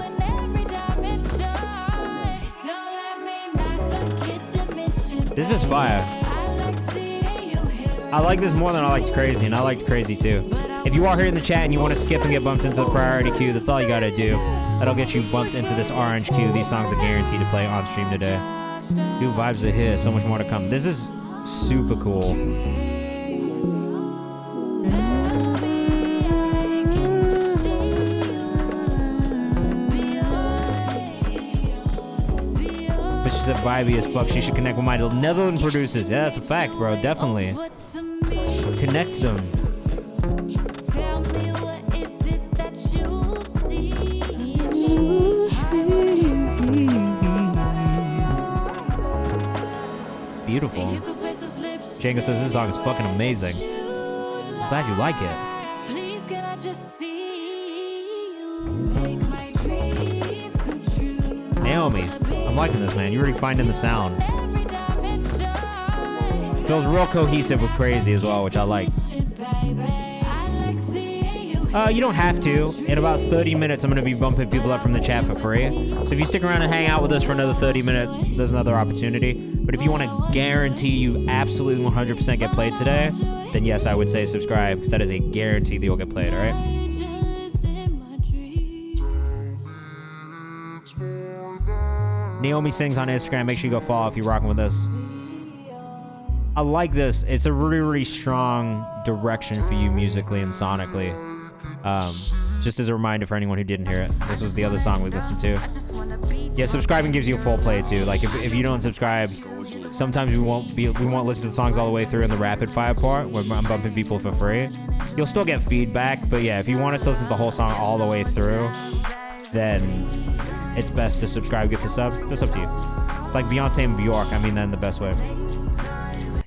This is fire. I like this more than I liked Crazy, and I liked Crazy too. If you are here in the chat and you want to skip and get bumped into the priority queue, that's all you gotta do. That'll get you bumped into this orange queue. These songs are guaranteed to play on stream today. New vibes are here. So much more to come. This is super cool. But she said vibey as fuck. She should connect with my Netherlands producers. Yeah, that's a fact, bro. Definitely. Connect them. Beautiful. Django says this song is fucking amazing. Glad you like it. Naomi, I'm liking this, man. You're already finding the sound. Feels real cohesive with Crazy as well, which I like. You don't have to. In about 30 minutes, I'm going to be bumping people up from the chat for free. So if you stick around and hang out with us for another 30 minutes, there's another opportunity. But if you want to guarantee you absolutely 100% get played today, then yes, I would say subscribe, because that is a guarantee that you'll get played, all right? Naomi sings on Instagram. Make sure you go follow if you're rocking with us. I like this. It's a really, really strong direction for you musically and sonically. Just as a reminder for anyone who didn't hear it, this was the other song we listened to. Yeah, subscribing gives you a full play too. Like if you don't subscribe, sometimes we won't listen to the songs all the way through in the rapid fire part where I'm bumping people for free. You'll still get feedback, but yeah, if you want us to listen to the whole song all the way through, then it's best to subscribe, get the sub. It's up to you. It's like Beyonce and Bjork. I mean that in the best way.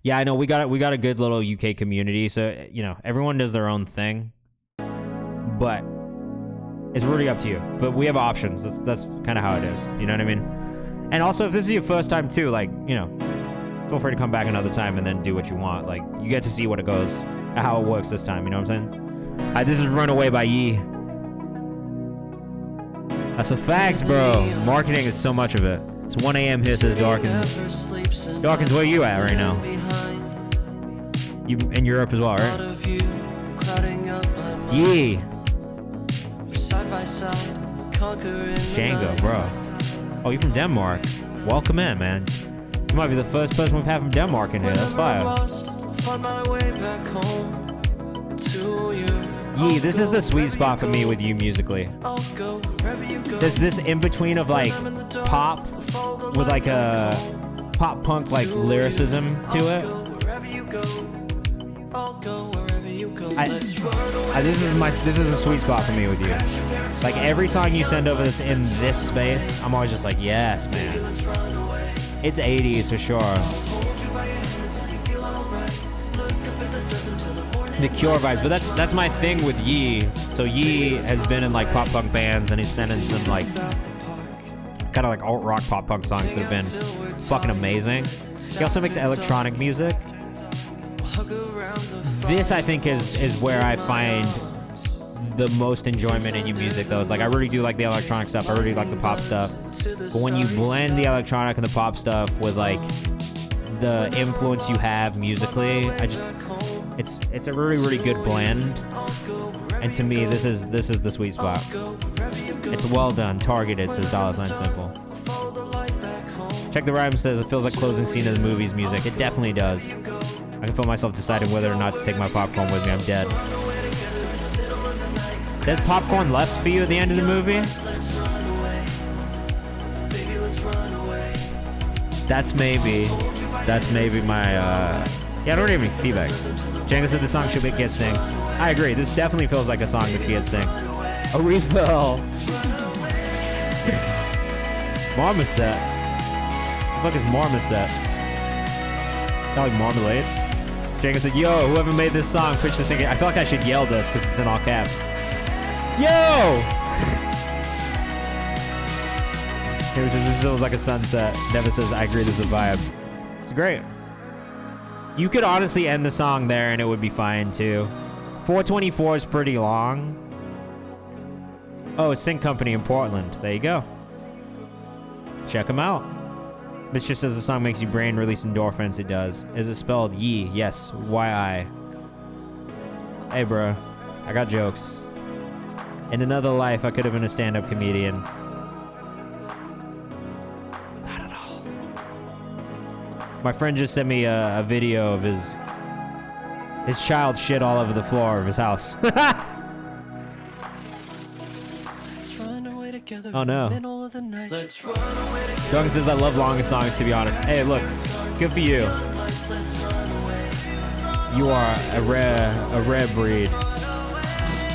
Yeah, I know we got a good little UK community, so you know everyone does their own thing, but it's really up to you. But we have options. That's kind of how it is. You know what I mean? And also, if this is your first time too, like you know, feel free to come back another time and then do what you want. Like you get to see what it goes, how it works this time. You know what I'm saying? This is Runaway by Yee. That's a facts, bro. Marketing is so much of it. It's 1 a.m. here, says Darkins. Darkins, where are you at right now? You in Europe as well, right? Yee. Django, bro. Oh, you're from Denmark. Welcome in, man. You might be the first person we've had from Denmark in here. That's fire. Yee, this is the sweet spot for me with you musically. There's this in between of like pop with like a pop punk like lyricism to it. This is a sweet spot for me with you. Like every song you send over that's in this space, I'm always just like, yes, man. It's 80s for sure. The Cure vibes, but that's my thing with Yee. So Yee has been in like pop punk bands, and he's sent in some like kind of like alt rock pop punk songs that have been fucking amazing. He also makes electronic music. This I think is where I find the most enjoyment in your music though. Is like I really do like the electronic stuff. I really like the pop stuff. But when you blend the electronic and the pop stuff with like the influence you have musically, it's a really, really good blend. And to me, this is the sweet spot. It's well done, targeted, says $Simple. Check the rhyme, says it feels like closing scene of the movie's music. It definitely does. I can feel myself deciding whether or not to take my popcorn with me. I'm dead. There's popcorn left for you at the end of the movie? That's maybe my, yeah, I don't have any feedback. Django said the song should get synced. I agree. This definitely feels like a song that gets synced. A refill. Marmoset. What the fuck is marmoset? Is that like marmalade? Django said, yo, whoever made this song, push this thing. I feel like I should yell this because it's in all caps. Yo! Django says, this feels like a sunset. Never says, I agree, this is a vibe. It's great. You could honestly end the song there and it would be fine too. 424 is pretty long. Oh, Sync Company in Portland. There you go. Check them out. Mistress says the song makes you brain release endorphins. It does. Is it spelled Yi? Yes. Y-I. Hey, bro. I got jokes. In another life, I could have been a stand-up comedian. Not at all. My friend just sent me a video of his child shit all over the floor of his house. Oh no. Duncan says I love longer songs, to be honest. Hey, look, good for you. You are a rare breed.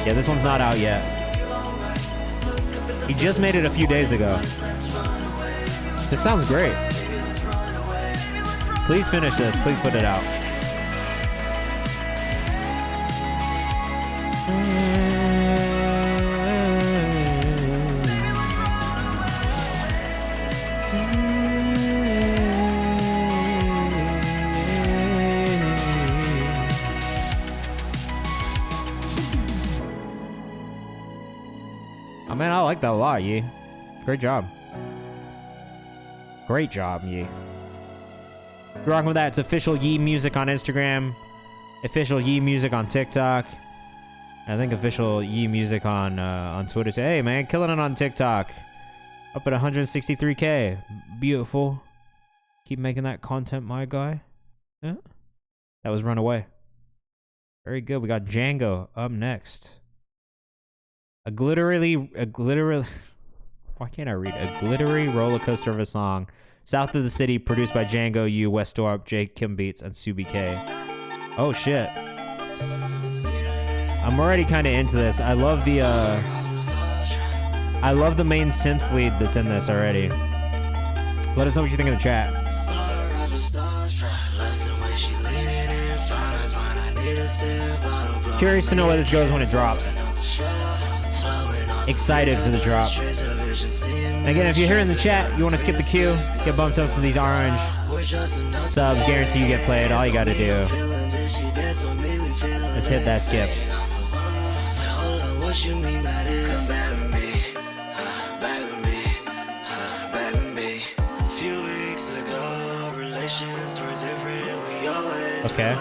Yeah, this one's not out yet. He just made it a few days ago. This sounds great. Please finish this. Please put it out. Oh man, I like that a lot, Yi. Great job. Great job, Yi. You're rocking with that. It's official Yi Music on Instagram. Official Yi Music on TikTok. I think official Yi Music on Twitter. Hey man, killing it on TikTok. Up at 163K. Beautiful. Keep making that content, my guy. Yeah. That was Runaway. Very good. We got Django up next. A glittery, why can't I read? A glittery roller coaster of a song. South of the City, produced by Django U, West Dorp, Jake Kim Beats, and Subi K. Oh shit. I'm already kind of into this. I love the main synth lead that's in this already. Let us know what you think in the chat. Curious to know where this goes when it drops. Excited for the drop. Again, if you're here in the chat, you want to skip the queue, get bumped up to these orange subs, guarantee you get played. All you gotta do is hit that skip. Okay.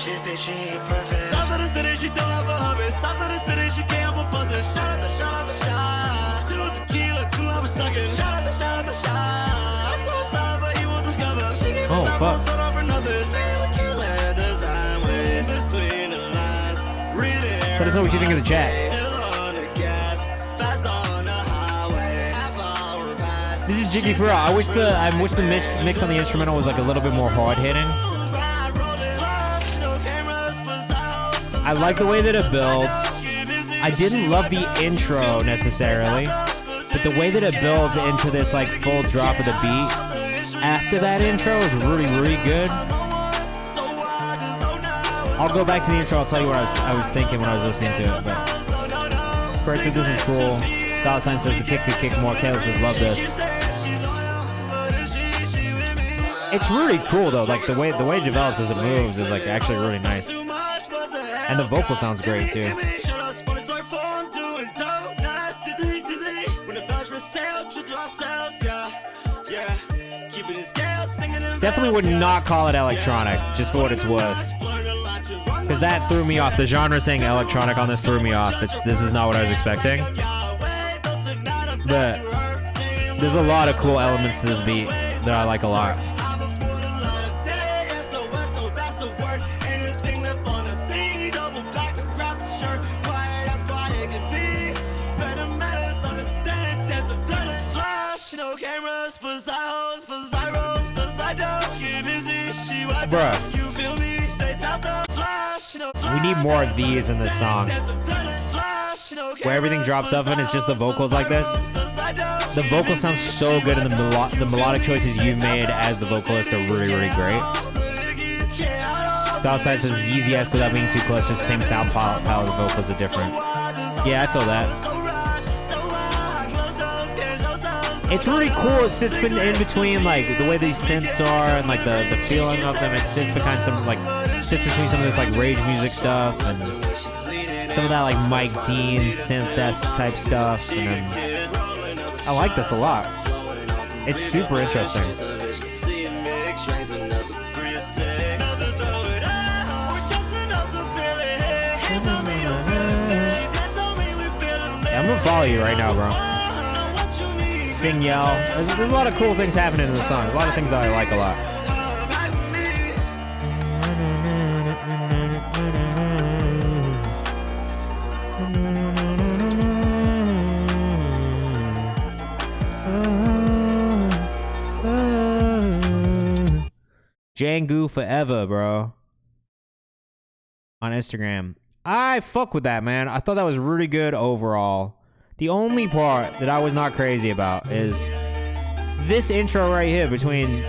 She say she ain't perfect. South of the city, she don't have a hubby. South of the city, she can't have a buzzer. Shout out the shot. 2 tequila, 2 lava sucking. Shout out the shot. I saw a sign, but you won't discover. She gave me that one, start over nothing. Say we can't let the time waste between the lines. Reading. Let us know what you think of the chat. Still on the gas, fast on the highway. Half hour past. This is Jiggy for real. I wish the mix on the instrumental was like a little bit more hard hitting. I like the way that it builds. I didn't love the intro necessarily, but the way that it builds into this like full drop of the beat after that intro is really, really good. I'll go back to the intro. I'll tell you what I was thinking when I was listening to it. But first, this is cool. Dollar Sign says the kick could kick more. Caleb says love this. It's really cool though. Like the way it develops as it moves is like actually really nice. And the vocal sounds great too. Definitely would not call it electronic, just for what it's worth. Because that threw me off. The genre saying electronic on this threw me off. This is not what I was expecting. But There's a lot of cool elements to this beat that I like a lot. Bruh. We need more of these in this song. Where everything drops off and it's just the vocals like this. The vocals sound so good, and the melodic choices you made as the vocalist are really, really great. The outside says easy as without being too close, just the same sound palette, the vocals are different. Yeah, I feel that. It's really cool. It sits in between like the way these synths are and like the feeling of them. It sits behind some like sits between some of this like rage music stuff and some of that like Mike Dean synth type stuff. And then I like this a lot. It's super interesting. Yeah, I'm gonna follow you right now, bro. Sing, yell. There's a lot of cool things happening in the song. A lot of things that I like a lot. Django forever, bro. On Instagram. I fuck with that, man. I thought that was really good overall. The only part that I was not crazy about is this intro right here between...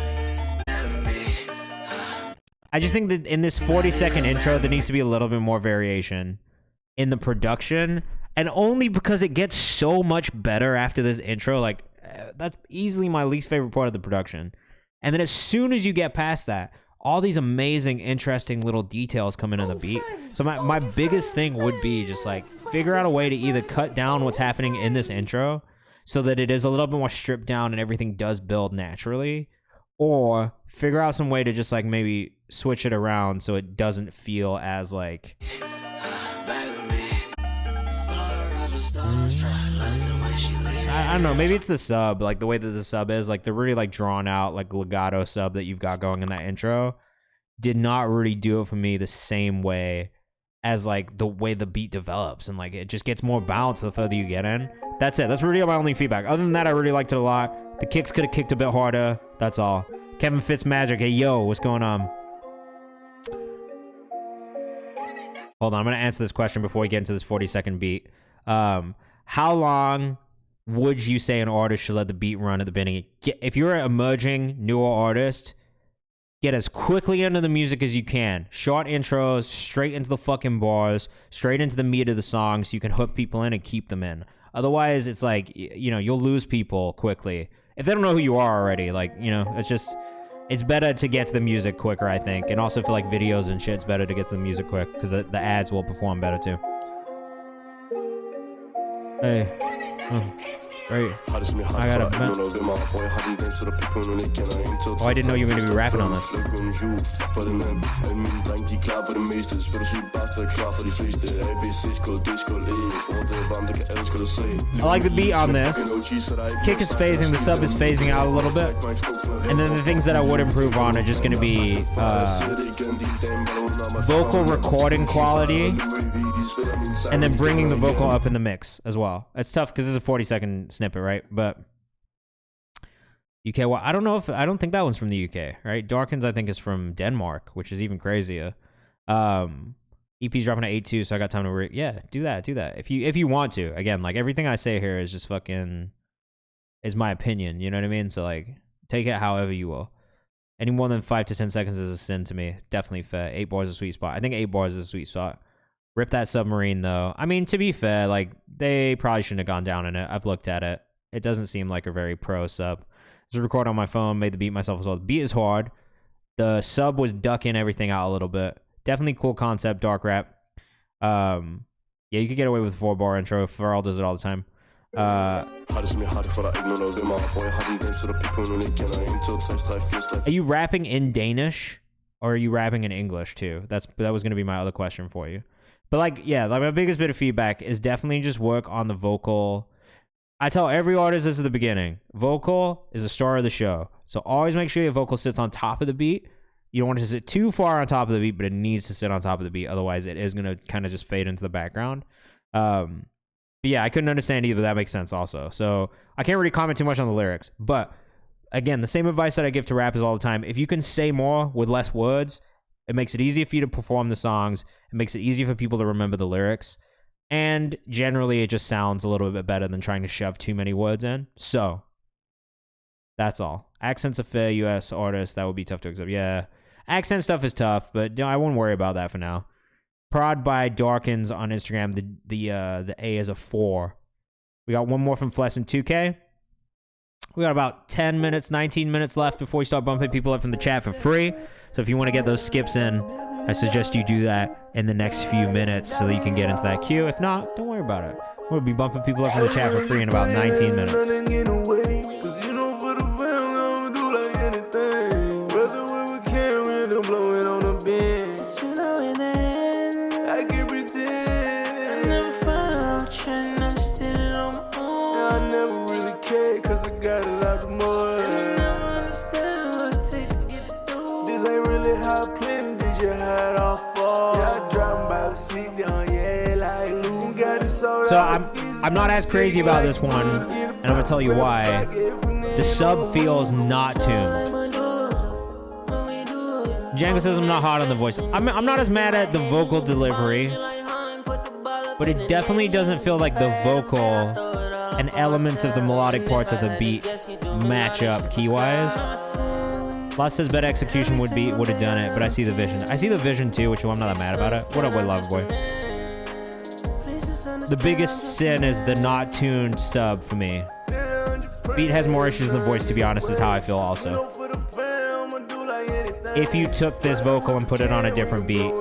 I just think that in this 40-second intro, there needs to be a little bit more variation in the production. And only because it gets so much better after this intro. Like, that's easily my least favorite part of the production. And then as soon as you get past that, all these amazing, interesting little details come in on the beat. So my biggest thing would be just like figure out a way to either cut down what's happening in this intro so that it is a little bit more stripped down and everything does build naturally, or figure out some way to just like maybe switch it around so it doesn't feel as like... I don't know, maybe it's the sub, like the way that the sub is, like the really like drawn out like legato sub that you've got going in that intro did not really do it for me the same way as like the way the beat develops, and like it just gets more balanced the further you get in. That's it. That's really my only feedback. Other than that, I really liked it a lot. The kicks could have kicked a bit harder. That's all. Kevin Fitzmagic, hey yo, what's going on? Hold on, I'm gonna answer this question before we get into this 40-second beat. How long would you say an artist should let the beat run at the beginning? If you're an emerging, newer artist, get as quickly into the music as you can. Short intros, straight into the fucking bars, straight into the meat of the song so you can hook people in and keep them in. Otherwise, it's like, you know, you'll lose people quickly. If they don't know who you are already, like, you know, it's better to get to the music quicker, I think. And also for like videos and shit, it's better to get to the music quick because the ads will perform better too. Hey. Right. I got a bet. Oh, I didn't know you were going to be rapping on this. I like the beat on this. Kick is phasing, the sub is phasing out a little bit. And then the things that I would improve on are just going to be vocal recording quality, and then bringing the vocal up in the mix as well. It's tough because it's a 40-second snippet, right? But UK, well, I don't think that one's from the UK, right? Darkins, I think, is from Denmark, which is even crazier. EP's dropping at 8.2, so I got time to yeah, do that. If you want to. Again, like everything I say here is just fucking is my opinion, you know what I mean? So like take it however you will. Any more than 5 to 10 seconds is a sin to me. Definitely fair. 8 bars is a sweet spot. I think 8 bars is a sweet spot. Rip that submarine, though. I mean, to be fair, like, they probably shouldn't have gone down in it. I've looked at it. It doesn't seem like a very pro sub. Just record on my phone, made the beat myself as well. The beat is hard. The sub was ducking everything out a little bit. Definitely cool concept, dark rap. Yeah, you could get away with a 4-bar intro. Pharrell does it all the time. Are you rapping in Danish? Or are you rapping in English, too? That was going to be my other question for you. But, like, yeah, like my biggest bit of feedback is definitely just work on the vocal. I tell every artist this at the beginning. Vocal is the star of the show. So always make sure your vocal sits on top of the beat. You don't want it to sit too far on top of the beat, but it needs to sit on top of the beat. Otherwise, it is going to kind of just fade into the background. Yeah, I couldn't understand either, but that makes sense also. So I can't really comment too much on the lyrics. But again, the same advice that I give to rappers all the time. If you can say more with less words, it makes it easier for you to perform the songs. It makes it easier for people to remember the lyrics. And generally, it just sounds a little bit better than trying to shove too many words in. So that's all. Accents of fair U.S. artists, that would be tough to accept. Yeah, accent stuff is tough, but I won't worry about that for now. Prod by Darkins on Instagram. The A is a 4. We got one more from Fless and 2K. We got about 10 minutes, 19 minutes left before we start bumping people up from the chat for free. So if you want to get those skips in, I suggest you do that in the next few minutes so that you can get into that queue. If not, don't worry about it. We'll be bumping people up from the chat for free in about 19 minutes. Cause I got a lot more. I never understand what it takes to get the dough. This ain't really how I planned, did you had all fall? Yeah, I driving by the seat down, yeah, like Lou got it so. So I'm not as crazy about this one, and I'm gonna tell you why. The sub feels not tuned. Django says I'm not hot on the voice. I'm not as mad at the vocal delivery, but it definitely doesn't feel like the vocal and elements of the melodic parts of the beat match up key-wise. Lost says better execution would have done it, but I see the vision. I see the vision too, which I'm not that mad about it. What up, boy, love boy? The biggest sin is the not tuned sub for me. Beat has more issues than the voice, to be honest, is how I feel also. If you took this vocal and put it on a different beat,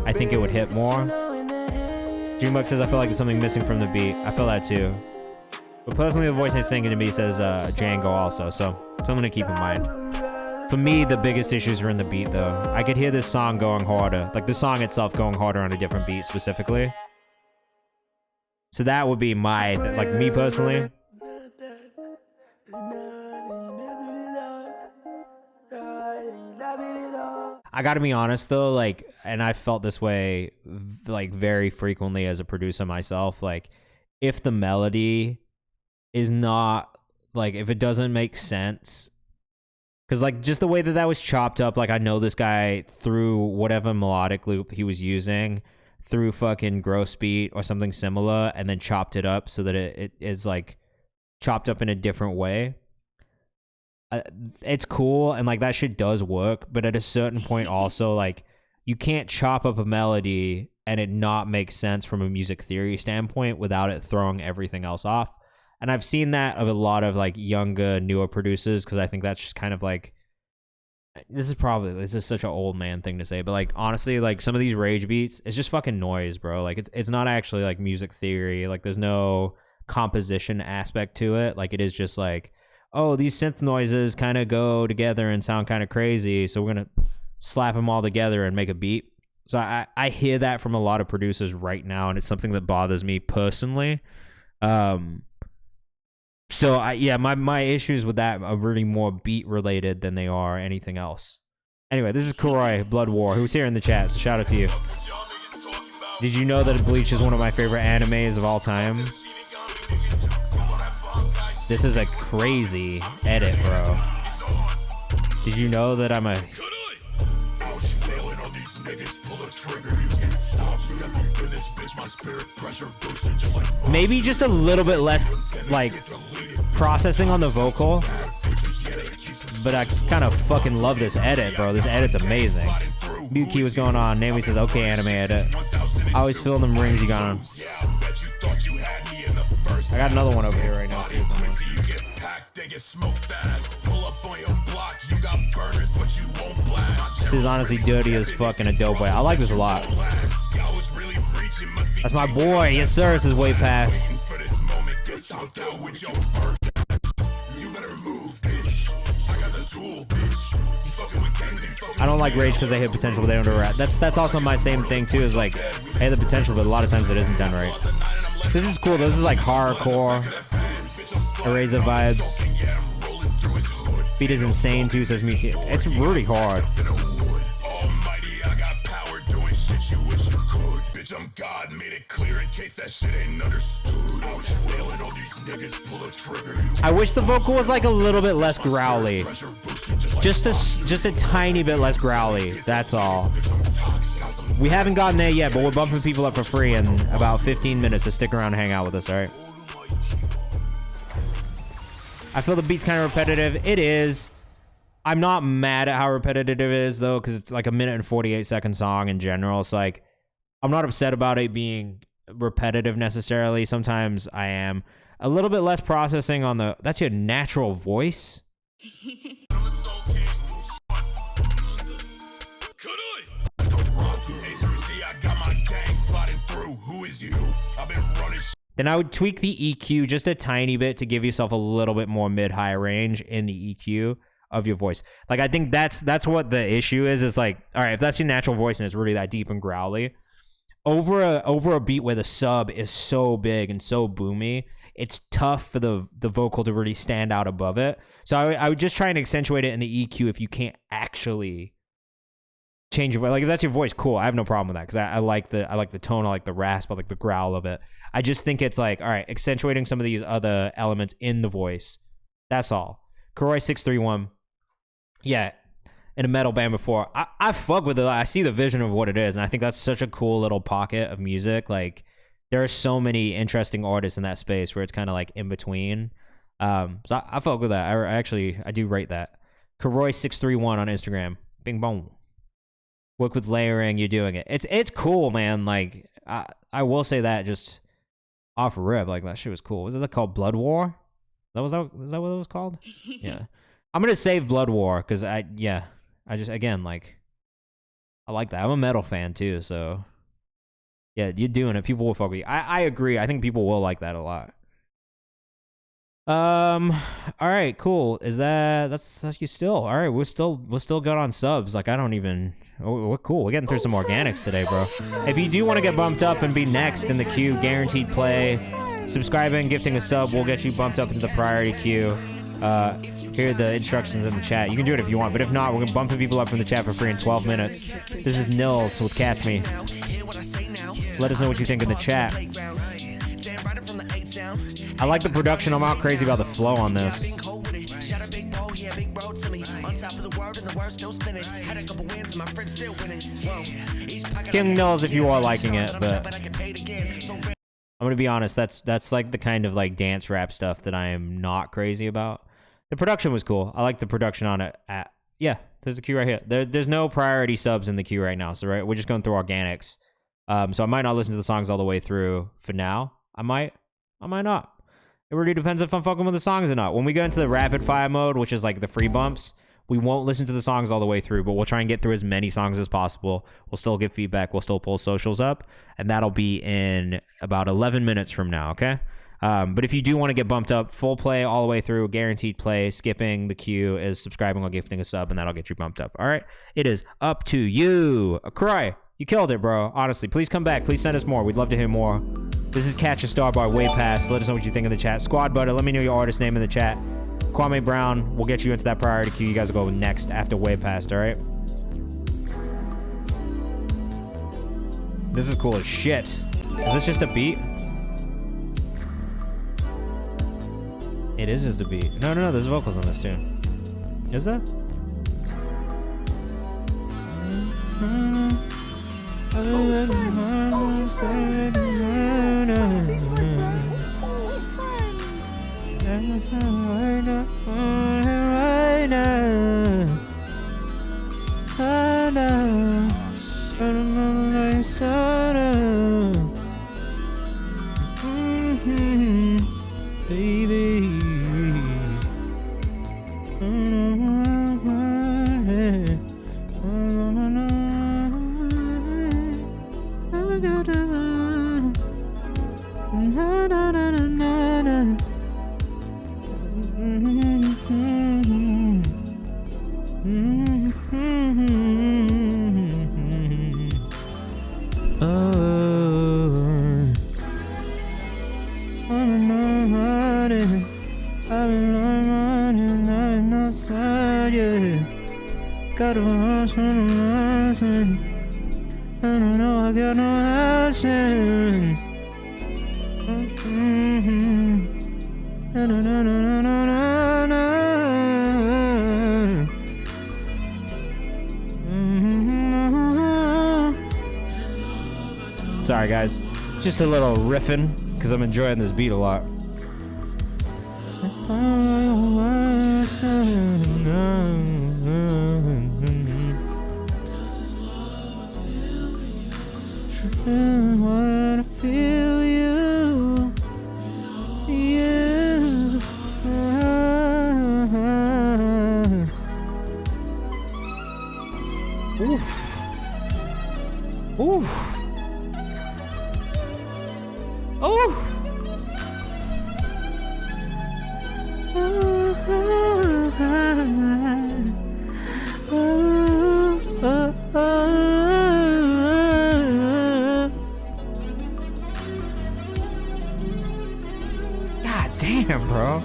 I think it would hit more. Dreambuck says I feel like there's something missing from the beat. I feel that too. But personally, the voice he's singing to me says Django also, so something to keep in mind. For me, the biggest issues are in the beat, though. I could hear this song going harder, like the song itself going harder on a different beat specifically. So that would be my, like me personally. I gotta be honest though, like, and I felt this way like very frequently as a producer myself, like if the melody is not, like, if it doesn't make sense, because like just the way that was chopped up, like I know this guy threw whatever melodic loop he was using through fucking gross beat or something similar and then chopped it up so that it is like chopped up in a different way. It's cool and like that shit does work, but at a certain point also, like, you can't chop up a melody and it not make sense from a music theory standpoint without it throwing everything else off. And I've seen that of a lot of like younger, newer producers, because I think that's just kind of like, this is such an old man thing to say, but like honestly, like some of these rage beats, it's just fucking noise, bro. Like it's not actually like music theory. Like there's no composition aspect to it. Like it is just like, oh, these synth noises kind of go together and sound kind of crazy, so we're gonna slap them all together and make a beat. So I hear that from a lot of producers right now, and it's something that bothers me personally. So my issues with that are really more beat related than they are anything else. Anyway, this is Kuroi Blood War, who's here in the chat, so shout out to you. Did you know that Bleach is one of my favorite animes of all time? This is a crazy edit, bro. Did you know that I'm a... Maybe just a little bit less, like, processing on the vocal. But I kind of fucking love this edit, bro. This edit's amazing. Mute key, what's going on? Namely says, okay, anime edit. I always feel them rings you got on. I got another one over here right now, too. This is honestly dirty as fucking a dope way. I like this a lot. That's my boy. Yes, sir. This is way past. I don't like rage because they hit potential, but they don't do it. That's also my same thing too. Is like, hey, the potential, but a lot of times it isn't done right. This is cool. This is like hardcore. Eraser vibes. Beat is insane too, says me. It's really hard. I'm God, made it clear in case that shit ain't understood. All these niggas pull a trigger. I wish the vocal was like a little bit less growly. Just a tiny bit less growly. That's all. We haven't gotten there yet, but we're bumping people up for free in about 15 minutes, so stick around and hang out with us, all right? I feel the beat's kind of repetitive. It is. I'm not mad at how repetitive it is, though, because it's like a 1 and 48-second song in general. It's like, I'm not upset about it being repetitive necessarily. Sometimes I am. A little bit less processing on the... That's your natural voice? Then I would tweak the EQ just a tiny bit to give yourself a little bit more mid-high range in the EQ of your voice. Like, I think that's what the issue is. It's like, all right, if that's your natural voice and it's really that deep and growly, over a beat where the sub is so big and so boomy, it's tough for the vocal to really stand out above it. So I would just try and accentuate it in the EQ if you can't actually change your voice. Like, if that's your voice, cool. I have no problem with that because I like the tone, I like the rasp, I like the growl of it. I just think it's like, all right, accentuating some of these other elements in the voice. That's all. Karoy631. Yeah. In a metal band before. I fuck with it. I see the vision of what it is, and I think that's such a cool little pocket of music. Like, there are so many interesting artists in that space where it's kind of like in between. So I fuck with that. I do rate that. Karoy631 on Instagram. Bing bong. Work with layering, you're doing it. It's cool, man. Like, I will say that just off rip, like, that shit was cool. Was it called Blood War? Is that what it was called? Yeah. I'm gonna save Blood War because I just, again, like, I like that. I'm a metal fan too, so yeah, you're doing it. People will fuck with you. I agree. I think people will like that a lot. All right, cool. That's you still all right? We're still good on subs. Like, I don't even. We're cool. We're getting through some organics today, bro. If you do want to get bumped up and be next in the queue, guaranteed play, subscribing, gifting a sub will get you bumped up into the priority queue. Here are the instructions in the chat. You can do it if you want, but if not, we're gonna bumping people up from the chat for free in 12 minutes. This is Nils with Catch Me. Let us know what you think in the chat. I like the production. I'm not crazy about the flow on this. King Nils if you are liking it, but I'm gonna be honest, that's like the kind of like dance rap stuff that I am not crazy about. The production was cool. I like the production on it. Yeah, there's a queue right here. There's no priority subs in the queue right now, so right, we're just going through organics. So I might not listen to the songs all the way through for now. I might not. It really depends if I'm fucking with the songs or not. When we go into the rapid fire mode, which is like the free bumps, we won't listen to the songs all the way through, but we'll try and get through as many songs as possible. We'll still give feedback. We'll still pull socials up, and that'll be in about 11 minutes from now, okay? But if you do want to get bumped up, full play all the way through, guaranteed play, skipping the queue is subscribing or gifting a sub, and that'll get you bumped up, all right? It is up to you. Cry, you killed it, bro. Honestly, please come back. Please send us more. We'd love to hear more. This is Catch a Star by Way Past. Let us know what you think in the chat. Squad Butter, let me know your artist name in the chat. Kwame Brown, we'll get you into that priority queue. You guys will go next after Way Past, all right? This is cool as shit. Is this just a beat? It is just a beat. No, there's vocals on this too. Is there? I don't know, I got no options. Sorry guys, just a little riffing because I'm enjoying this beat a lot. I wanna feel you, you. Oof. Oof. Oh. God damn, bro.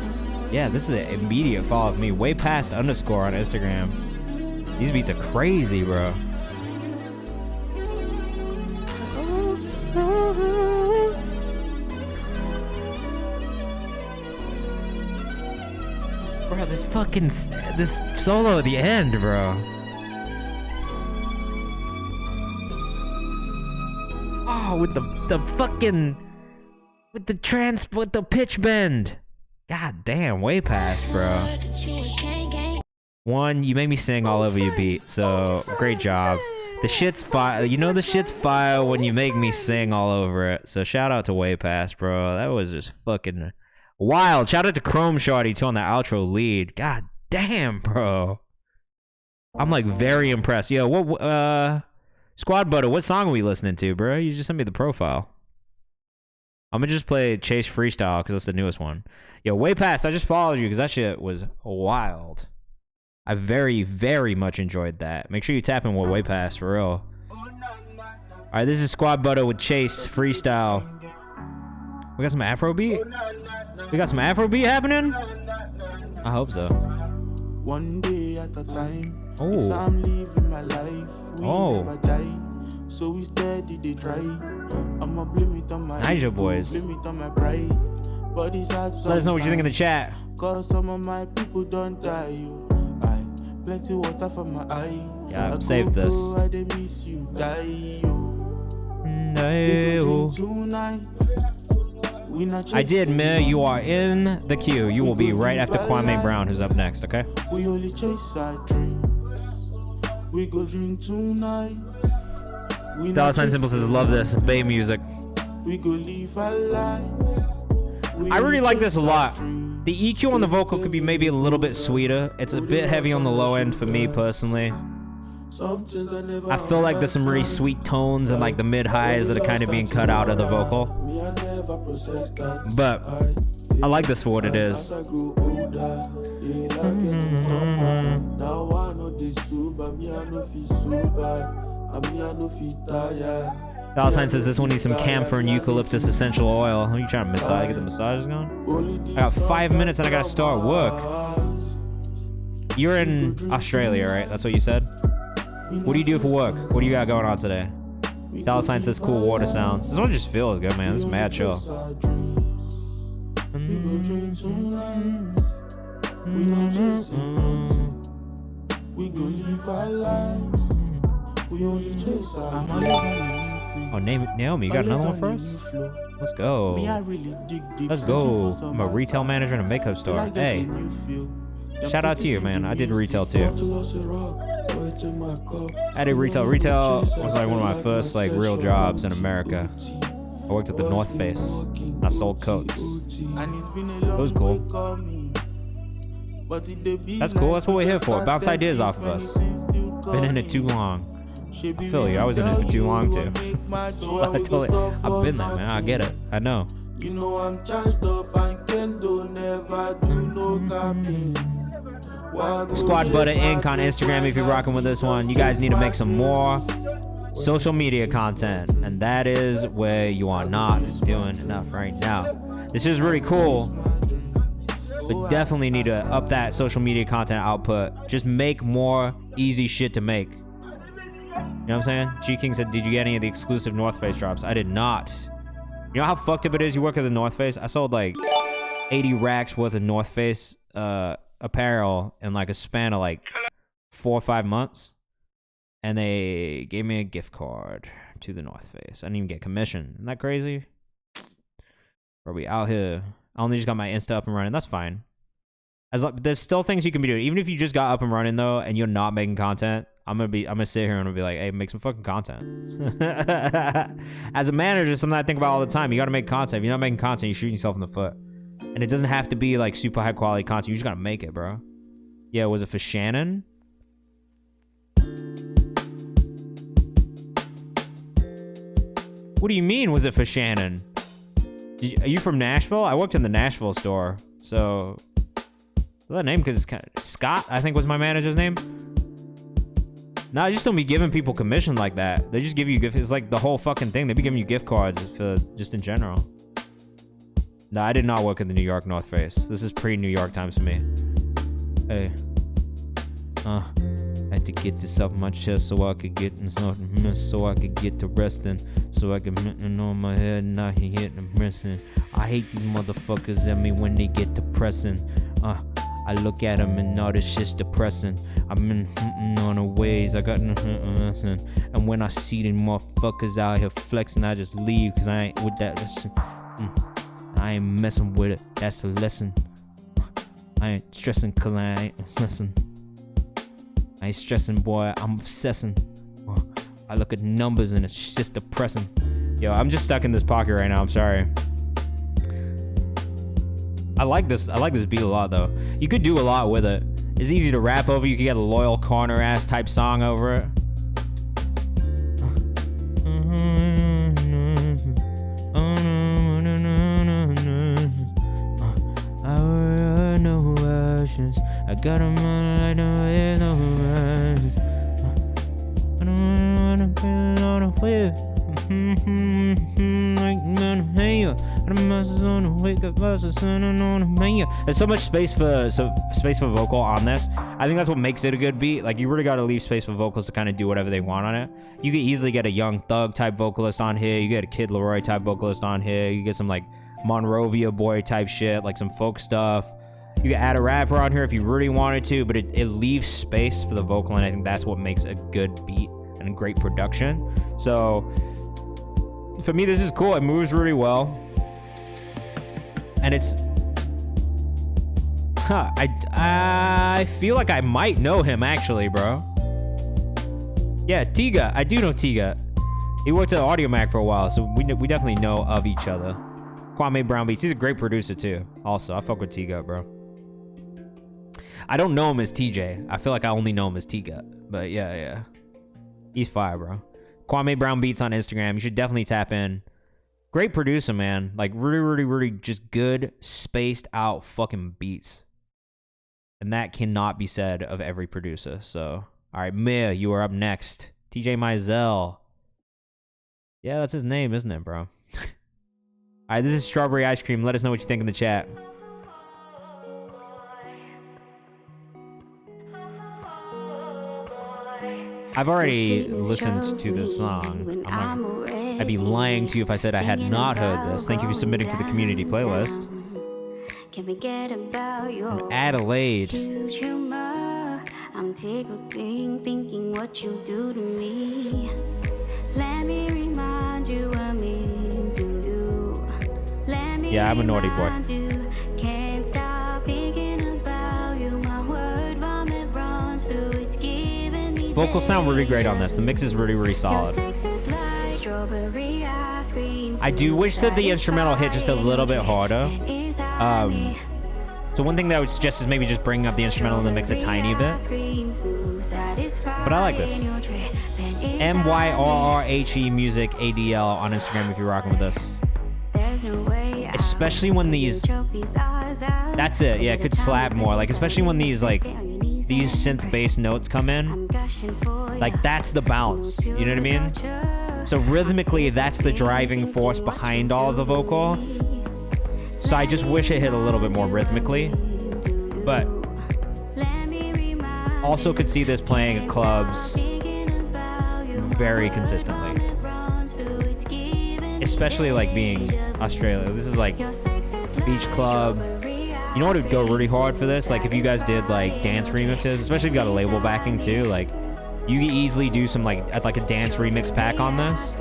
Yeah, this is an immediate follow of me. Way past underscore on Instagram. These beats are crazy, bro. Bro, this solo at the end, bro. Oh, with the pitch bend. God damn, way past, bro. One, you made me sing all over your beat, so great job. The shit's fire. You know the shit's fire when you make me sing all over it. So shout out to way past, bro. That was just fucking wild. Shout out to Chrome Shorty too on the outro lead. God damn, bro. I'm like very impressed. Yo, what Squad Butter, what song are we listening to, bro? You just sent me the profile. I'm gonna just play Chase Freestyle because that's the newest one. Yo, way past, I just followed you because that shit was wild. I very, very much enjoyed that. Make sure you tap in with way past for real. Alright, this is Squad Butter with Chase Freestyle. We got some Afrobeat? We got some Afrobeat happening? I hope so. One day at a time. Oh. I'm living my life. We Oh. never die. So we steady they try. I'ma blame it on my Niger boys. blame it on my pride. But it's hard Let us know what you think in the chat. Cause some of my people don't die you. I plenty water from my eye. Yeah, I save go this. go, I dey miss you, die you. No. Tonight. I did, man. You are in the queue. You will be right after Kwame Brown, who's up next, okay? We only chase our dreams. We go drink tonight. Dollar Sign Simple says, love this. Bay music. We go live our lives. I really like this a lot. The EQ on the vocal could be maybe a little bit sweeter. It's a bit heavy on the low end for me personally. I feel like there's some really sweet tones and like the mid-highs that are kind of being cut out of the vocal. But I like this for what it is. Dollar Sign says this one needs some camphor and eucalyptus essential oil. Are you trying to massage? Get the massages going? I got 5 minutes and I gotta start work. You're in Australia, right? That's what you said? What do you do for work? What do you got going on today? Dollar Sign says cool water sounds. This one just feels good, man. This is mad chill. We go live our lives. We only chase our Oh, Naomi, you got another one for us? Let's go. Let's go. I'm a retail manager in a makeup store. Hey, shout out to you, man. I did retail too. I did retail. Retail was like one of my first like real jobs in America. I worked at the North Face. I sold coats. It was cool. That's cool. That's what we're here for. Bounce ideas off of us. Been in it too long. I feel you. I was in it for too long too. I told you, I've been there, man. I get it. I know. You know I'm charged up and can do never do no capping. Squad Butter Inc. on Instagram if you're rocking with this one. You guys need to make some more social media content, and that is where you are not doing enough right now. This is really cool. but definitely need to up that social media content output. Just make more easy shit to make. You know what I'm saying? G King said, did you get any of the exclusive North Face drops? I did not. You know how fucked up it is? You work at the North Face? I sold like 80 racks worth of North Face apparel in like a span of like 4 or 5 months. And they gave me a gift card to the North Face. I didn't even get commission. Isn't that crazy? Are we out here? I only just got my Insta up and running. That's fine. There's still things you can be doing. Even if you just got up and running though, and you're not making content, I'm gonna sit here and I'm gonna be like, hey, make some fucking content. As a manager, something I think about all the time. You gotta make content. If you're not making content, you're shooting yourself in the foot. And it doesn't have to be like super high quality content. You just gotta make it, bro. Yeah, was it for Shannon? What do you mean, was it for Shannon? Are you from Nashville? I worked in the Nashville store, so... That name, because it's kind of... Scott, I think was my manager's name. No, I just don't be giving people commission like that. They just give you gift. It's like the whole fucking thing. They be giving you gift cards for just in general. No, I did not work at the New York North Face. This is pre-New York times for me. Hey. I had to get this off my chest so I could get so I could get to resting, so I could on my head and I can hit them resting. I hate these motherfuckers at me when they get depressing. I look at them and all this shit's depressing. I'm in on the ways I got and when I see them motherfuckers out here flexing, I just leave because I ain't with that lesson. I ain't messing with it. That's a lesson. I ain't stressing because I ain't listen. I ain't stressing, boy. I'm obsessing. I look at numbers and it's just depressing. Yo, I'm just stuck in this pocket right now. I'm sorry. I like this beat a lot, though. You could do a lot with it. It's easy to rap over. You could get a Loyal Corner ass type song over it. I got them on like no way, no rush. I don't wanna be on the way. Like man, hey, the masses on the wake up, masses on the mania. There's so much space for vocal on this. I think that's what makes it a good beat. Like you really got to leave space for vocals to kind of do whatever they want on it. You could easily get a Young Thug type vocalist on here. You get a Kid Laroi type vocalist on here. You get some like Monrovia boy type shit, like some folk stuff. You can add a rapper on here if you really wanted to, but it leaves space for the vocal, and I think that's what makes a good beat and a great production. So for me, this is cool. It moves really well, and it's I feel like I might know him actually, bro. Yeah, Tiga. I do know Tiga. He worked at Audio Mac for a while, so we definitely know of each other. Kwame Brown Beats. He's a great producer too. Also, I fuck with Tiga, bro. I don't know him as TJ. I feel like I only know him as Tiga. But yeah. He's fire, bro. Kwame Brown Beats on Instagram. You should definitely tap in. Great producer, man. Like, really just good, spaced out fucking beats. And that cannot be said of every producer. So, all right, Mia, you are up next. TJ Mizell. Yeah, that's his name, isn't it, bro? All right, this is Strawberry Ice Cream. Let us know what you think in the chat. I've already listened to this song. I'd be lying to you if I said I had not heard this. Thank you for submitting to the community playlist. From Adelaide. I'm tickled being thinking what you do to me. Let me remind you I mean to you. Yeah, I'm a naughty boy. Can't stop thinking about you. My word vomit runs through its giving me. Vocals sound really great on this. The mix is really solid. I do wish that the instrumental hit just a little bit harder. So one thing that I would suggest is maybe just bringing up the instrumental in the mix a tiny bit. But I like this. MYRRHE Music ADL on Instagram if you're rocking with this. Especially when these... That's it. Yeah, it could slap more. Like, especially when these, like, these synth-based notes come in. Like, that's the bounce. You know what I mean? So rhythmically, that's the driving force behind all of the vocal. So I just wish it hit a little bit more rhythmically. But also could see this playing at clubs very consistently. Especially like being Australia. This is like beach club. You know what would go really hard for this? Like if you guys did like dance remixes, especially if you got a label backing too, like you could easily do some like a dance remix pack on this.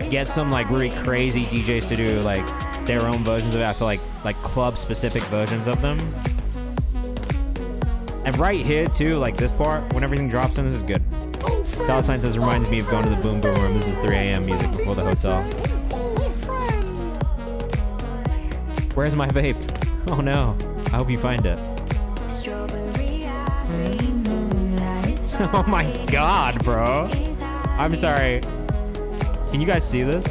Get some like really crazy DJs to do like their own versions of it. I feel like club specific versions of them. And right here too, like this part, when everything drops in, this is good. Dollar Sign says, reminds me of going to the Boom Boom Room. This is 3 a.m. music before the hotel. Where's my vape? Oh no. I hope you find it. Oh my god, bro. I'm sorry. Can you guys see this?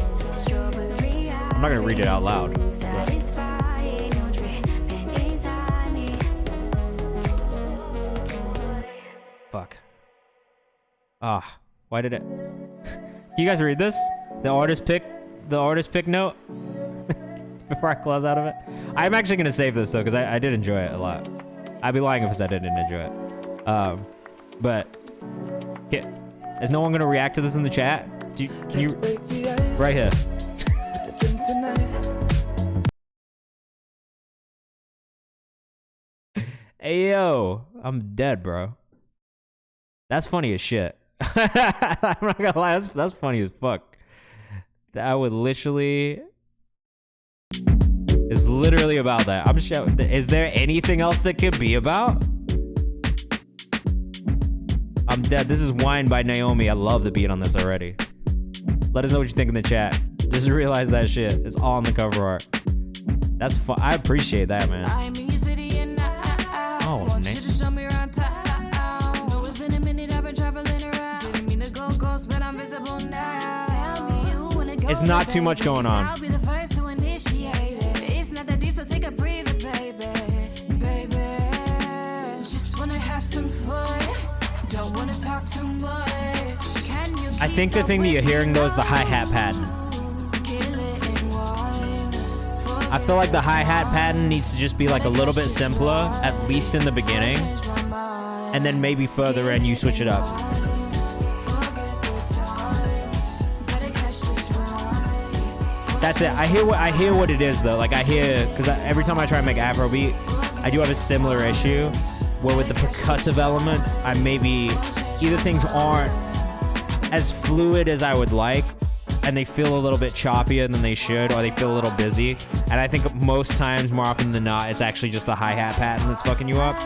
I'm not gonna read it out loud. But... Fuck. Ah, why did it? Can you guys read this? The artist pick note before I close out of it. I'm actually gonna save this though because I did enjoy it a lot. I'd be lying if I said I didn't enjoy it. But yeah, is no one gonna react to this in the chat? Can you? Right here. Hey yo, I'm dead, bro. That's funny as shit. I'm not gonna lie, that's funny as fuck. I would literally... It's literally about that. I'm just... Is there anything else that could be about? I'm dead. This is Wine by Naomi. I love the beat on this already. Let us know what you think in the chat. Just realize that shit is all on the cover art. That's fun. I appreciate that, man. Oh, Nick. It's not too much going on. I think the thing that you're hearing though is the hi-hat pattern. I feel like the hi-hat pattern needs to just be like a little bit simpler, at least in the beginning, and then maybe further in you switch it up. That's it. I hear what it is though. Like I hear, because every time I try to make Afrobeat, I do have a similar issue where with the percussive elements, I maybe either things aren't as fluid as I would like, and they feel a little bit choppier than they should, or they feel a little busy. And I think most times, more often than not, it's actually just the hi-hat pattern that's fucking you up.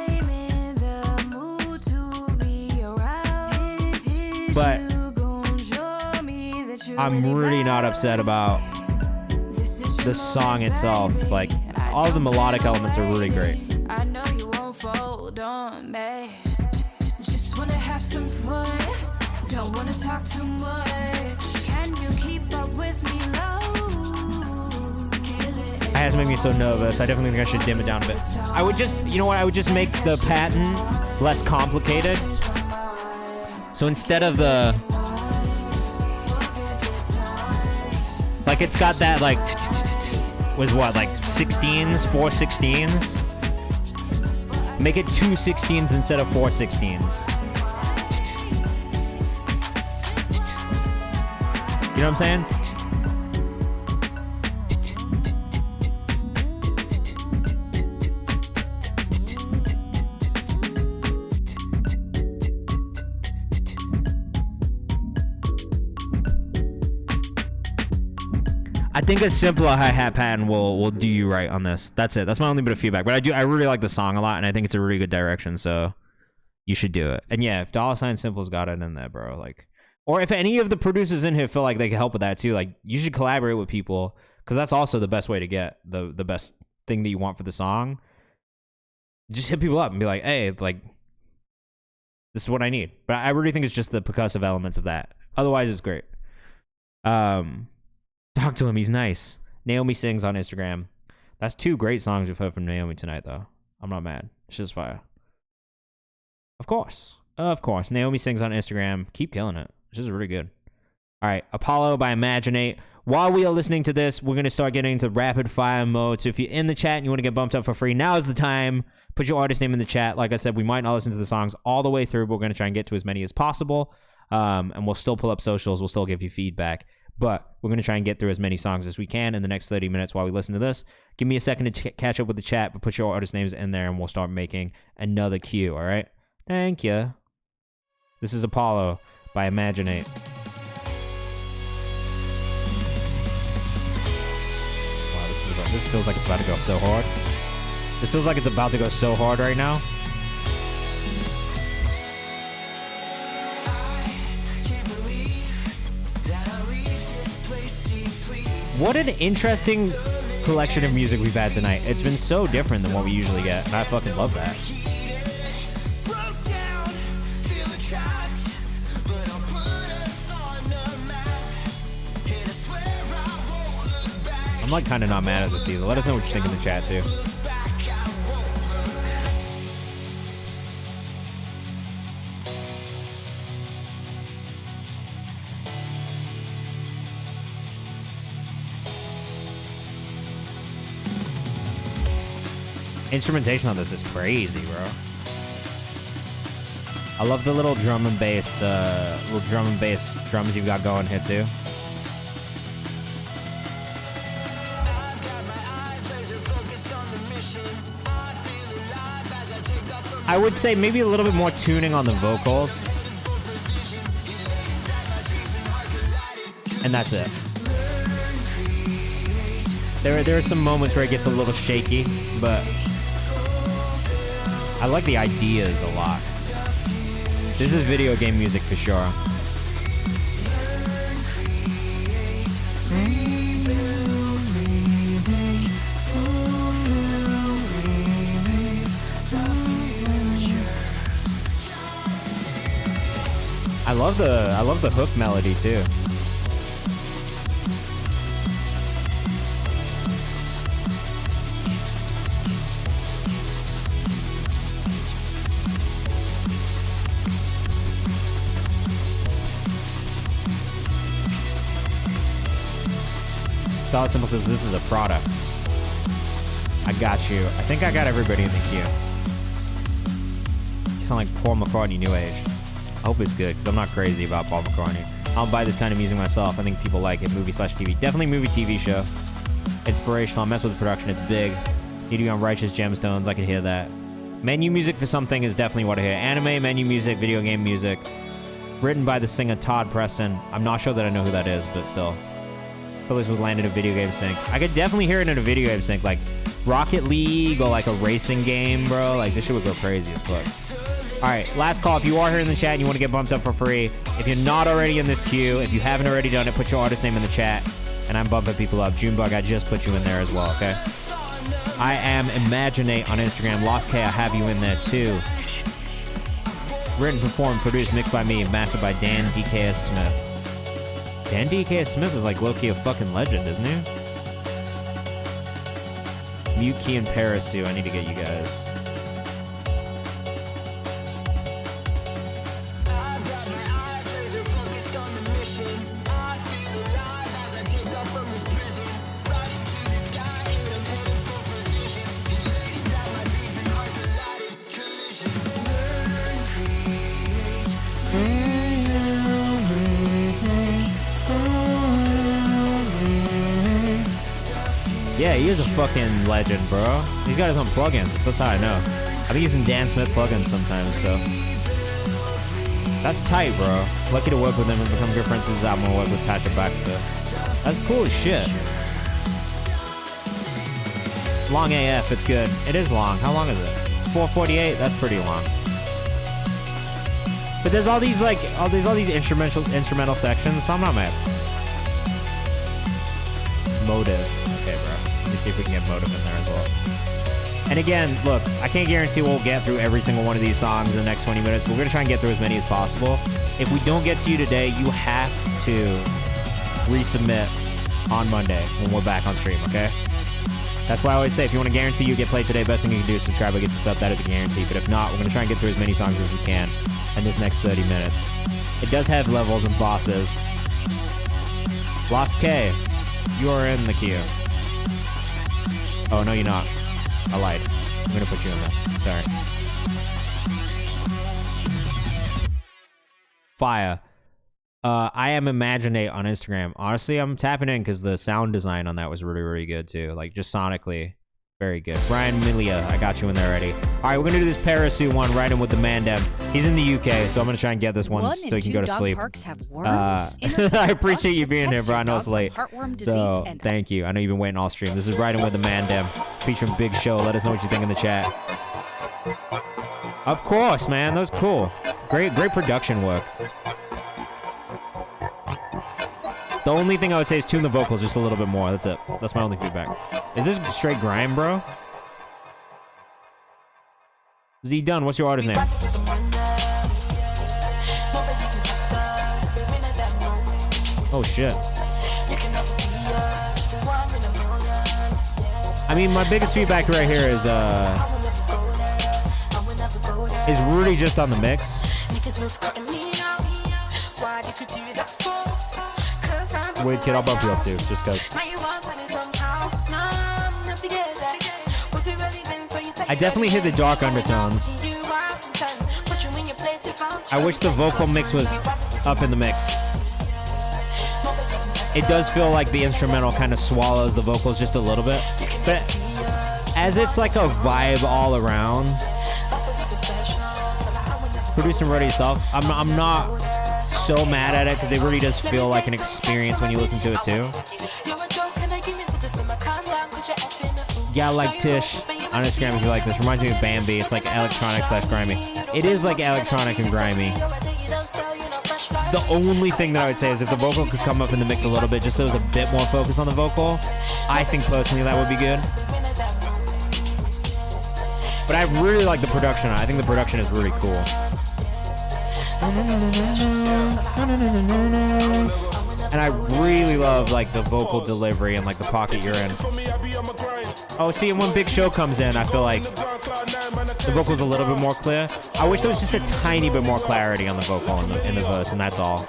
But I'm really not upset about the song itself. Like, all of the melodic elements are really great. I know you won't fold on me. Just wanna have some fun. Don't wanna talk too much. Can you keep up with me, It has made me so nervous. I definitely think I should dim it down a bit. I would just, you know what? I would just make the pattern less complicated. So instead of the, like it's got that like, was what, like 16s, 4 16s? Make it 2 16s instead of 4 16s. You know what I'm saying? I think a simpler hi-hat pattern will do you right on this. That's it. That's my only bit of feedback. But I really like the song a lot, and I think it's a really good direction, so you should do it. And yeah, if Dollar Sign Simple's got it in there, bro, like, or if any of the producers in here feel like they can help with that too, like, you should collaborate with people, because that's also the best way to get the best thing that you want for the song. Just hit people up and be like, hey, like, this is what I need. But I really think it's just the percussive elements of that. Otherwise, it's great. Talk to him. He's nice. Naomi Sings on Instagram. That's 2 great songs we've heard from Naomi tonight, though. I'm not mad. It's just fire. Of course. Of course. Naomi Sings on Instagram. Keep killing it. This is really good. All right. Apollo by Imaginate. While we are listening to this, we're going to start getting into rapid fire mode. So if you're in the chat and you want to get bumped up for free, now is the time. Put your artist name in the chat. Like I said, we might not listen to the songs all the way through, but we're going to try and get to as many as possible. And we'll still pull up socials. We'll still give you feedback. But we're going to try and get through as many songs as we can in the next 30 minutes while we listen to this. Give me a second to catch up with the chat, but put your artist names in there and we'll start making another queue, all right? Thank you. This is Apollo by Imaginate. Wow, this feels like it's about to go so hard. This feels like it's about to go so hard right now. What an interesting collection of music we've had tonight. It's been so different than what we usually get, and I fucking love that. I'm like kind of not mad at this either. Let us know what you think in the chat too. Instrumentation on this is crazy, bro. I love the little drum and bass drums you've got going here too. I would say maybe a little bit more tuning on the vocals. And that's it. There are some moments where it gets a little shaky, but I like the ideas a lot. This is video game music for sure. I love the hook melody too. Solid Simple says this is a product. I got you. I think I got everybody in the queue. You sound like Paul McCartney New Age. I hope it's good, because I'm not crazy about Paul McCartney. I'll buy this kind of music myself. I think people like it. Movie/TV. Definitely movie, TV show. Inspirational. I mess with the production. It's big. Need to be on Righteous Gemstones. I can hear that. Menu music for something is definitely what I hear. Anime, menu music, video game music. Written by the singer Todd Preston. I'm not sure that I know who that is, but still. This would land in a video game sync. I could definitely hear it in a video game sync, like Rocket League or like a racing game, bro. Like this shit would go crazy as fuck. All right, last call. If you are here in the chat and you want to get bumped up for free, if you're not already in this queue, if you haven't already done it, put your artist name in the chat, and I'm bumping people up. Junebug, I just put you in there as well, okay? I am Imaginate on Instagram. Lost K, I have you in there too. Written, performed, produced, mixed by me, mastered by Dan DKS Smith. Dan DKS Smith is like low-key a fucking legend, isn't he? Mute Key and Paris too. I need to get you guys. Yeah, he is a fucking legend, bro. He's got his own plugins. That's how I know. I've been using Dan Smith plugins sometimes, so. That's tight, bro. Lucky to work with him and become good friends with his album and work with Tasha Baxter. That's cool as shit. Long AF, it's good. It is long. How long is it? 4:48? That's pretty long. But there's all these instrumental sections, so I'm not mad. Motive. Okay, bro. Let me see if we can get Motive in there as well. And again, look, I can't guarantee we'll get through every single one of these songs in the next 20 minutes, but we're going to try and get through as many as possible. If we don't get to you today, you have to resubmit on Monday when we're back on stream, okay? That's why I always say, if you want to guarantee you get played today, best thing you can do is subscribe and get this up. That is a guarantee. But if not, we're going to try and get through as many songs as we can in this next 30 minutes. It does have levels and bosses. Lost K. You are in the queue. Oh, no, you're not. I lied. I'm going to put you in there. Sorry. Fire. I am Imaginate on Instagram. Honestly, I'm tapping in because the sound design on that was really, really good too. Like just sonically, very good. Brian Milia, I got you in there already. All right, we're gonna do this Parasuit one right in with the Mandem. He's in the UK, so I'm gonna try and get this one so he can go to sleep. I appreciate you being here, bro. I know it's late. So thank you. I know you've been waiting all stream. This is right in with the Mandem, featuring Big Show. Let us know what you think in the chat. Of course, man. That was cool. Great production work. The only thing I would say is tune the vocals just a little bit more. That's it. That's my only feedback. Is this straight grime, bro? Z Dunn, what's your artist name? Oh, shit. I mean, my biggest feedback right here is Rudy just on the mix. Wait, kid, I'll bump you up too, just cause. I definitely hear the dark undertones. I wish the vocal mix was up in the mix. It does feel like the instrumental kind of swallows the vocals just a little bit. But as it's like a vibe all around, produce and wrote it yourself. I'm not so mad at it because it really does feel like an experience when you listen to it too. Yeah, like Tish on Instagram if you like this. Reminds me of Bambi. It's like electronic / grimy. It is like electronic and grimy. The only thing that I would say is if the vocal could come up in the mix a little bit, just so there's a bit more focus on the vocal, I think personally that would be good. But I really like the production. I think the production is really cool. And I really love like the vocal delivery and like the pocket you're in. Oh, see, and when Big Show comes in, I feel like the vocal's a little bit more clear. I wish there was just a tiny bit more clarity on the vocal in the verse, and that's all.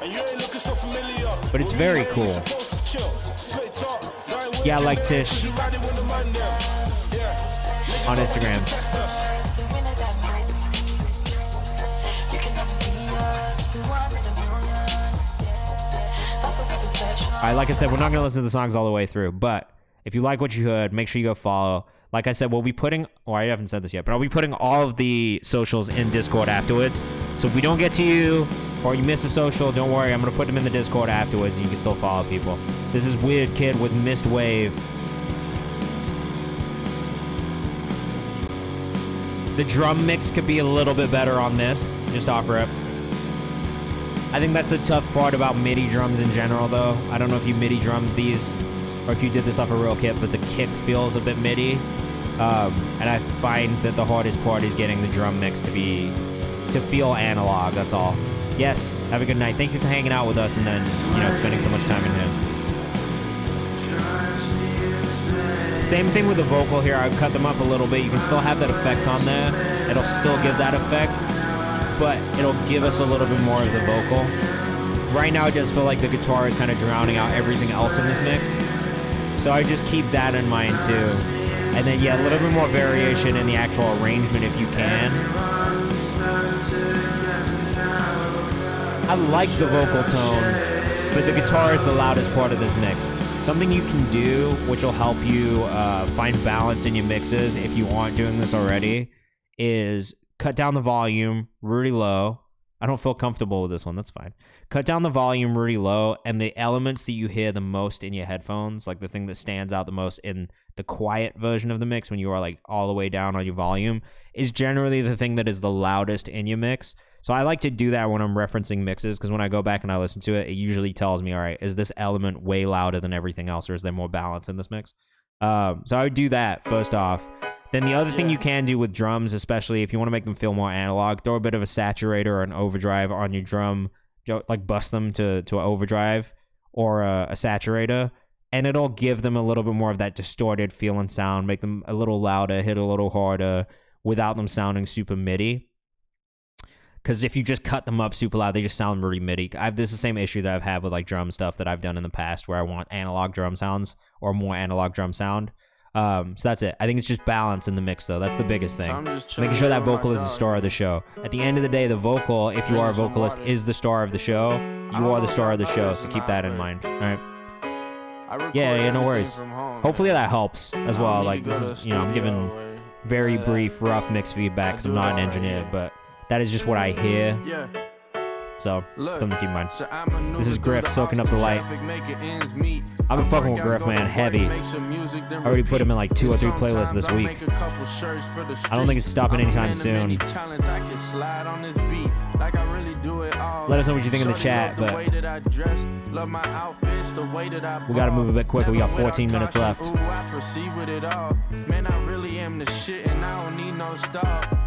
But it's very cool. Yeah, like Tish on Instagram. All right, like I said, we're not going to listen to the songs all the way through, but if you like what you heard, make sure you go follow. Like I said, we'll be putting, or I haven't said this yet, but I'll be putting all of the socials in Discord afterwards. So if we don't get to you or you miss a social, don't worry. I'm going to put them in the Discord afterwards and you can still follow people. This is Weird Kid with Mist Wave. The drum mix could be a little bit better on this, just off rip. I think that's a tough part about MIDI drums in general, though. I don't know if you MIDI drummed these or if you did this off a real kit, but the kick feels a bit MIDI. And I find that the hardest part is getting the drum mix to feel analog, that's all. Yes, have a good night. Thank you for hanging out with us and then, spending so much time in here. Same thing with the vocal here. I've cut them up a little bit. You can still have that effect on there. It'll still give that effect, but it'll give us a little bit more of the vocal. Right now, it does feel like the guitar is kind of drowning out everything else in this mix. So I just keep that in mind too. And then, yeah, a little bit more variation in the actual arrangement if you can. I like the vocal tone, but the guitar is the loudest part of this mix. Something you can do, which will help you find balance in your mixes if you aren't doing this already, is cut down the volume really low. I don't feel comfortable with this one. That's fine. Cut down the volume really low, and the elements that you hear the most in your headphones, like the thing that stands out the most in the quiet version of the mix when you are like all the way down on your volume, is generally the thing that is the loudest in your mix. So I like to do that when I'm referencing mixes, because when I go back and I listen to it, it usually tells me, all right, is this element way louder than everything else, or is there more balance in this mix? So I would do that first off. Then the other thing you can do with drums, especially if you want to make them feel more analog, throw a bit of a saturator or an overdrive on your drum, like bust them to an overdrive or a saturator, and it'll give them a little bit more of that distorted feel and sound, make them a little louder, hit a little harder without them sounding super MIDI. Because if you just cut them up super loud, they just sound really MIDI. This is the same issue that I've had with like drum stuff that I've done in the past, where I want analog drum sounds or more analog drum sound. So that's it. I think it's just balance in the mix, though. That's the biggest thing. Making sure that vocal is the star of the show. At the end of the day, the vocal, if you are a vocalist, is the star of the show. You are the star of the show, so keep that in mind. All right. Yeah, no worries. Hopefully that helps as well. Like, this is, I'm giving very brief, rough mix feedback because I'm not an engineer, but that is just what I hear. So, something to keep in mind. This is Griff soaking up the light. I've been fucking with Griff, man, heavy. I already put him in like 2 or 3 playlists this week. I don't think it's stopping anytime soon. Let us know what you think in the chat, but we gotta move a bit quicker. We got 14 minutes left.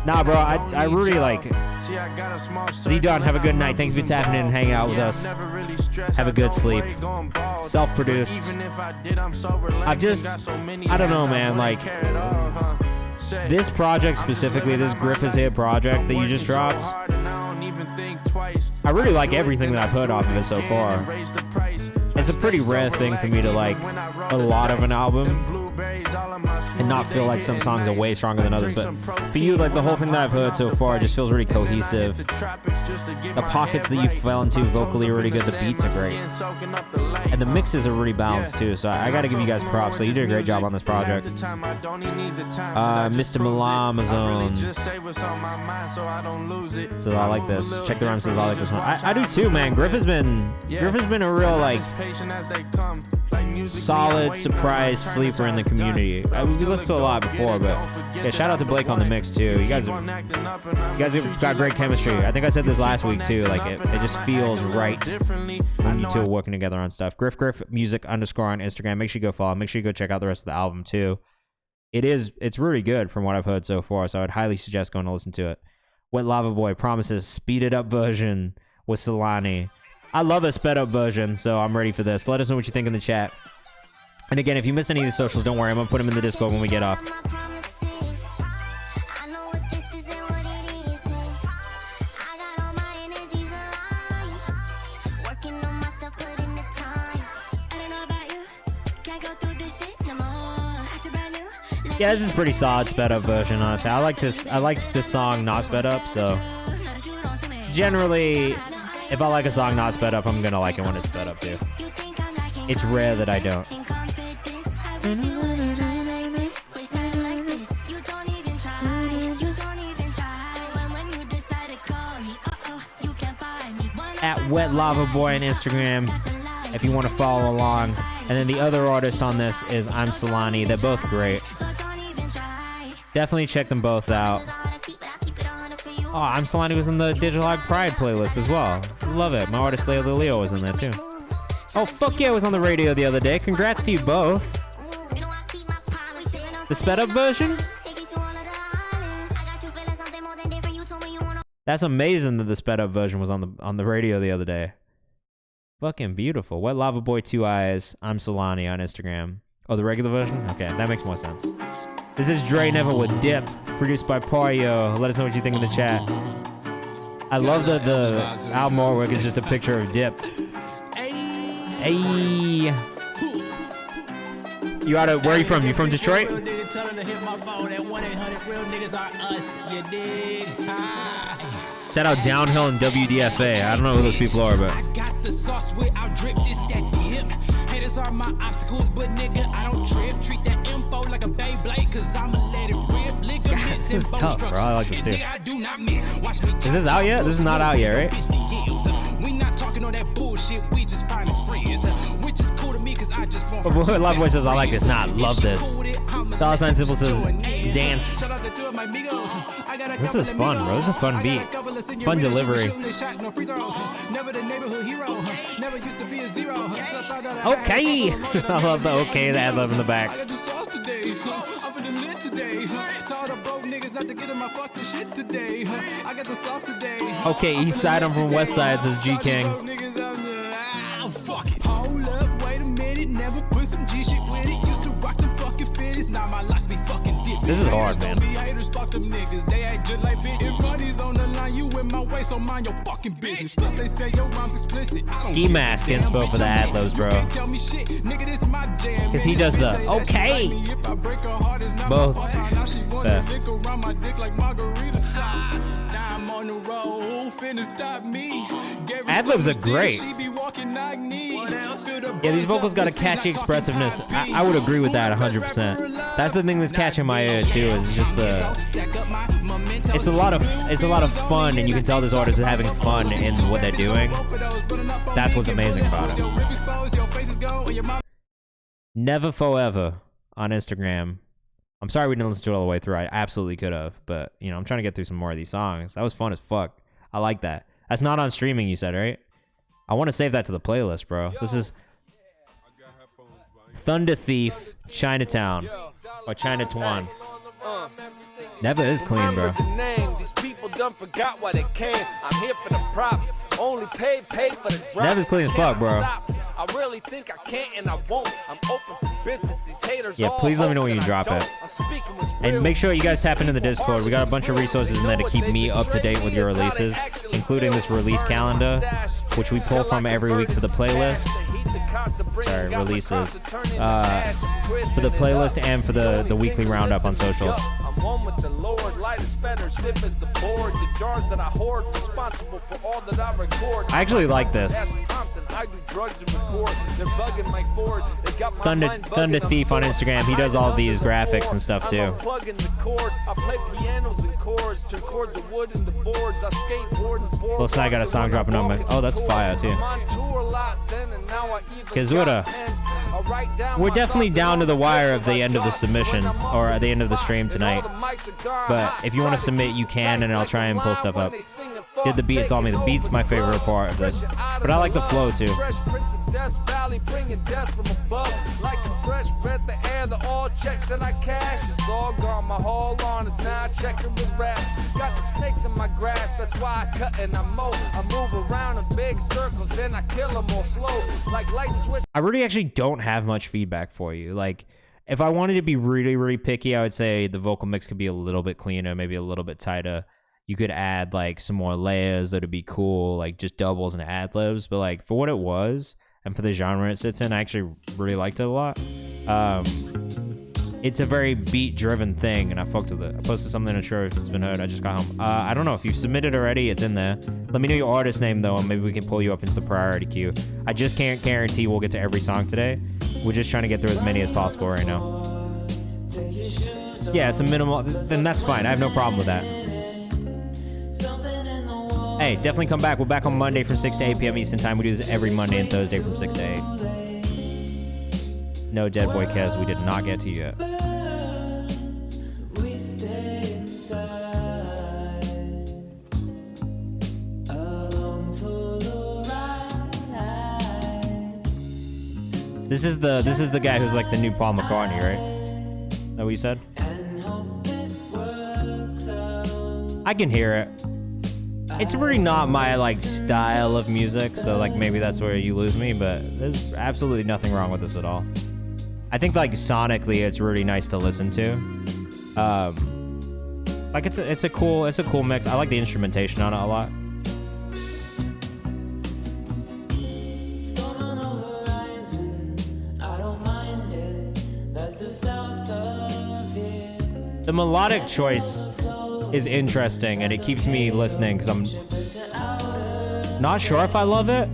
Nah, bro, I really like Z-Don, have a good night. Thank you for tapping in and hanging out with us. Have a good sleep. Self-produced. I don't know, man, like, this project specifically, this Griff is Here project that you just dropped, I really like everything that I've heard off of it so far. It's a pretty rare thing for me to like a lot of an album and not feel like some songs are way stronger than others, but for you, like the whole thing that I've heard so far just feels really cohesive. The pockets that you fell into vocally are really good, the beats are great, and the mixes are really balanced too, so I gotta give you guys props. So you did a great job on this project. Mr. Malamazone. So I like this. Check the rhyme, says I like this one. I do too, man. Griff has been a real like solid surprise sleeper in the community. We listened to a lot before, but yeah, shout out to Blake on the mix too. You guys have got great chemistry. I think I said this last week too. Like it just feels right when you two are working together on stuff. Griff Music _ on Instagram. Make sure you go follow. Make sure you go check out the rest of the album too. It's really good from what I've heard so far. So I'd highly suggest going to listen to it. Wet Lava Boy promises speeded up version with Solani. I love a sped up version, so I'm ready for this. Let us know what you think in the chat. And again, if you miss any of the socials, don't worry. I'm going to put them in the Discord when we get off. Yeah, this is a pretty solid sped up version, honestly. I like this song not sped up, so generally, if I like a song not sped up, I'm gonna like it when it's sped up too. It's rare that I don't. At Wet Lava Boy on Instagram, if you want to follow along. And then the other artist on this is I'm Solani. They're both great. Definitely check them both out. Oh, I'm Solani was in the Digital Hog Pride playlist as well. Love it. My artist Leo was in there too. Oh, fuck yeah, I was on the radio the other day. Congrats to you both. The sped up version? That's amazing that the sped up version was on the radio the other day. Fucking beautiful. Wet Lava Boy 2 Eyes. I'm Solani on Instagram. Oh, the regular version? Okay, that makes more sense. This is Dre Never with Dip, produced by Pario. Let us know what you think in the chat. I love that the album artwork is just a picture of Dip. Hey. You out of, where are you from? You from Detroit? Shout out Downhill and WDFA. I don't know who those people are, but the sauce without drip, this that dip. Haters are my obstacles, but nigga, I don't trip. Treat that info like a Beyblade, cause I'ma let it rip. This is tough, bro. I like this too. Is this out yet? This is not out yet, right? We not talking all that bullshit, we just find as friends. Which is cool to me, cause I just want her. Love Boy says, I like this. Love this. $sign Simple says, dance. This is fun, bro. This is a fun beat. Fun delivery. Okay. I love the okay that love in the back. Okay, East Side, I'm from West Side, says G King. Hold up, wait a minute, never put some G shit with it. Used to rock them fucking fitties, now my life be fucking dipping. This is hard, man. fuck them niggas. They act just like bitches. If money's on the line, you in my way, so mind your fucking business. Plus they say your rhymes explicit. Ski Mask inspo for the ad-libs, bro. Tell me shit, nigga, this my jam. Because he does the okay. Both. Ad-libs are great. Yeah, these vocals got a catchy expressiveness. I would agree with that 100%. That's the thing that's catching my ear too. Is just it's a lot of fun, and you can tell this artist is having fun in what they're doing. That's what's amazing about it. Never Forever on Instagram. I'm sorry we didn't listen to it all the way through. I absolutely could have, but you know, I'm trying to get through some more of these songs. That was fun as fuck. I like that. That's not on streaming, you said, right? I want to save that to the playlist, bro. This is Thunder Thief, Chinatown, or Chinatown. Never is clean, bro. These people done forgot why they came. I'm here for the props. Only pay for the drop. Never's clean as fuck, bro. I really think I can't and I won't. I'm open for business. These haters. Yeah, please let me know when you drop it. And make sure you guys tap into the Discord. We got a bunch of resources in there to keep me up to date with your releases, including this release calendar, which we pull from every week for the playlist. Sorry, releases. For the playlist and for the weekly roundup on socials. One with the Lord, light is better, stiff as the board. The jars that I hoard, responsible for all that I record. I actually like this. I do drugs and record. They're bugging my Ford. They got my Thunder Thief on Instagram. He does all these graphics and stuff too. Plugging the cord. I play pianos and chords, turn chords of wood into boards. I skateboard and board. Plus, I got a song dropping on my. Oh, that's fire too. Kazuda. We're definitely down to the wire of the end of the submission or at the end of the stream tonight. But if you want to submit, you can, and I'll try and pull stuff up. Did the beats on me. The beat's my favorite part of this. But I like the flow too. Got the snakes in my grass, that's why I cut and I mow. I move around in big circles, then I kill them all slow. Like light switch. I really actually don't have much feedback for you. Like, if I wanted to be really, really picky, I would say the vocal mix could be a little bit cleaner, maybe a little bit tighter. You could add like some more layers that'd be cool, like just doubles and ad-libs. But like for what it was and for the genre it sits in, I actually really liked it a lot. It's a very beat-driven thing, and I fucked with it. I posted something, not sure if it's been heard. I just got home. I don't know if you've submitted already. It's in there. Let me know your artist name though, and maybe we can pull you up into the priority queue. I just can't guarantee we'll get to every song today. We're just trying to get through as many as possible right now. Yeah, it's a minimal. Then that's fine. I have no problem with that. Hey, definitely come back. We're back on Monday from 6 to 8 p.m. Eastern Time. We do this every Monday and Thursday from 6 to 8. No, Dead Boy Kez, we did not get to you yet. This is the guy who's like the new Paul McCartney, right? Is that what you said? I can hear it. It's really not my like style of music, so like maybe that's where you lose me, but there's absolutely nothing wrong with this at all. I think like sonically it's really nice to listen to. Like it's a cool mix. I like the instrumentation on it a lot. The melodic choice is interesting, and it keeps me listening because I'm not sure if I love it.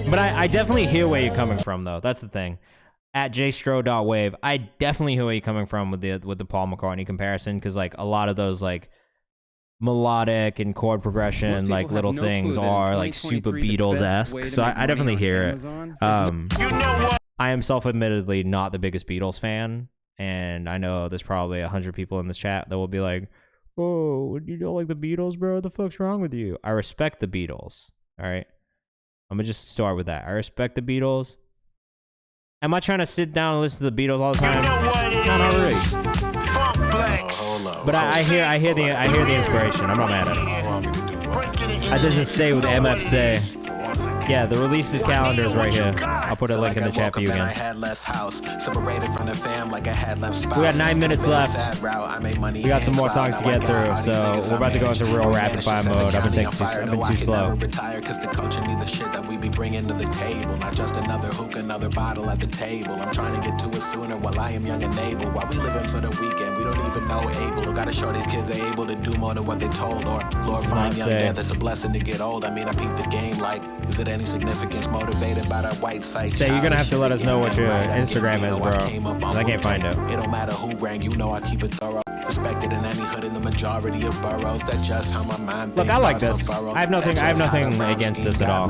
But I definitely hear where you're coming from, though. That's the thing. At jstro.wave, I definitely hear where you're coming from with the Paul McCartney comparison, because like a lot of those like melodic and chord progression like little things are like super Beatles-esque. So I definitely hear it. I am self-admittedly not the biggest Beatles fan, and I know there's probably 100 people in this chat that will be like, "Oh, you don't like the Beatles, bro? What the fuck's wrong with you?" I respect the Beatles. All right. I'm going to just start with that. I respect the Beatles. Am I trying to sit down and listen to the Beatles all the time? No, not really. But I hear the inspiration. I'm not mad at it. That doesn't say with MFC. Yeah, the releases calendar is right here. I'll put a link in the chat for you again. We got 9 minutes left. We got some more songs to get through, so we're about to go into real rapid fire mode. I've been too slow. Cause the coaching need the shit that we be bringing to the table. Not just another hook, another bottle at the table. I'm trying to get to it sooner while I am young and able. While we living for the weekend, we don't even know able. Gotta show these kids they able to do more than what they told. Or glorifying young death, it's a blessing to get old. I mean, I peep the game like, is it any significance motivated by that white site? Say, you're gonna have to let us know what your Instagram is, bro. I can't find it. It don't matter who rang, you know I keep it thorough. Respected in any hood in the majority of boroughs. That's just how my mind thinks. Look, I like this. I have nothing against this at all.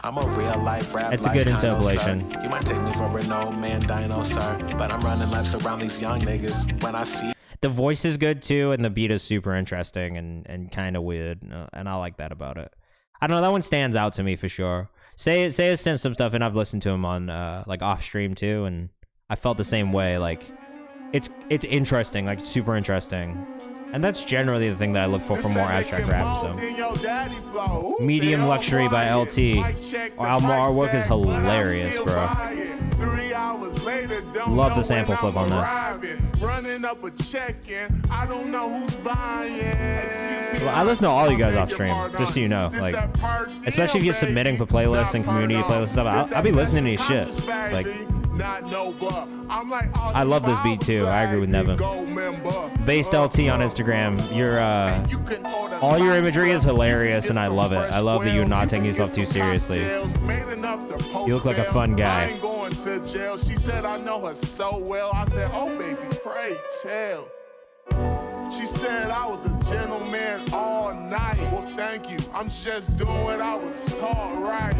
I'm a real life rap. It's a good interpolation. You might take me for an old man dinosaur, but I'm running laps around these young niggas when I see. The voice is good too, and the beat is super interesting and kind of weird, and I like that about it. I don't know, that one stands out to me for sure. Say has sent some stuff, and I've listened to him on like off stream too, and I felt the same way. Like, it's interesting, like super interesting, and that's generally the thing that I look for more abstract rap. So, Medium Luxury by LT. Our artwork is hilarious, bro. Love the sample flip on this. Well, I listen to all you guys off stream, just so you know. Like, especially if you're submitting for playlists and community playlists stuff, I'll be listening to your shit. Like, I love this beat too. I agree with Nevin. Based LT on Instagram, all your imagery is hilarious, and I love it. I love that you're not taking yourself too seriously. You look like a fun guy. She said I know her so well. I said, oh baby, pray tell. She said I was a gentleman all night. Well, thank you. I'm just doing what I was taught right.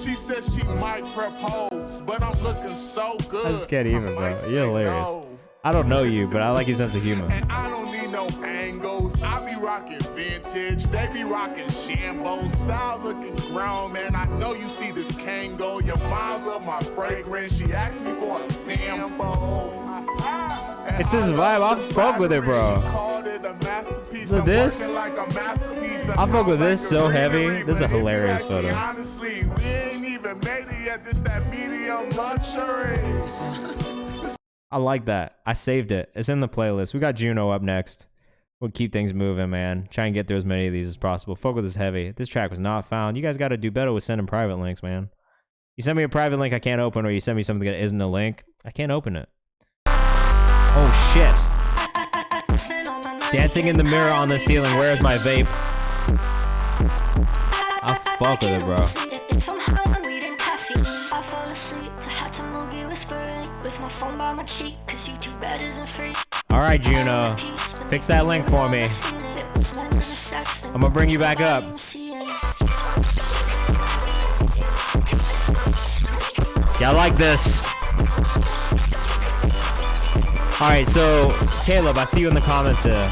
She said she might propose, but I'm looking so good. I just can't even, bro. You're hilarious. I don't know you, but I like your sense of humor. And I don't need no angles. I be rocking vintage. They be rocking Shambos. Style looking grown, man. I know you see this Kango. Your mom love my fragrance. She asked me for a sample. It's his vibe. I'll fuck with it, bro. Look at this. I'll fuck with this so heavy. This is a hilarious photo. Honestly, we ain't even made it yet. This that medium luxury. I like that. I saved it. It's in the playlist. We got Juno up next. We'll keep things moving, man. Try and get through as many of these as possible. Fuck with this heavy. This track was not found. You guys got to do better with sending private links, man. You send me a private link I can't open, or you send me something that isn't a link, I can't open it. Oh, shit. Dancing in the mirror on the ceiling. Where's my vape? I'll fuck with it, bro. All right, Juno. Fix that link for me. I'm gonna bring you back up. Y'all like this? All right, so Caleb, I see you in the comments here.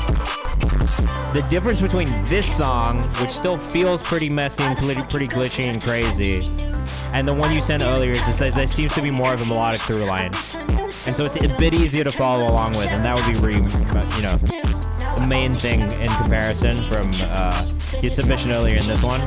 The difference between this song, which still feels pretty messy and pretty glitchy and crazy, and the one you sent earlier is that there seems to be more of a melodic through line. And so it's a bit easier to follow along with, and that would be the main thing in comparison from your submission earlier in this one.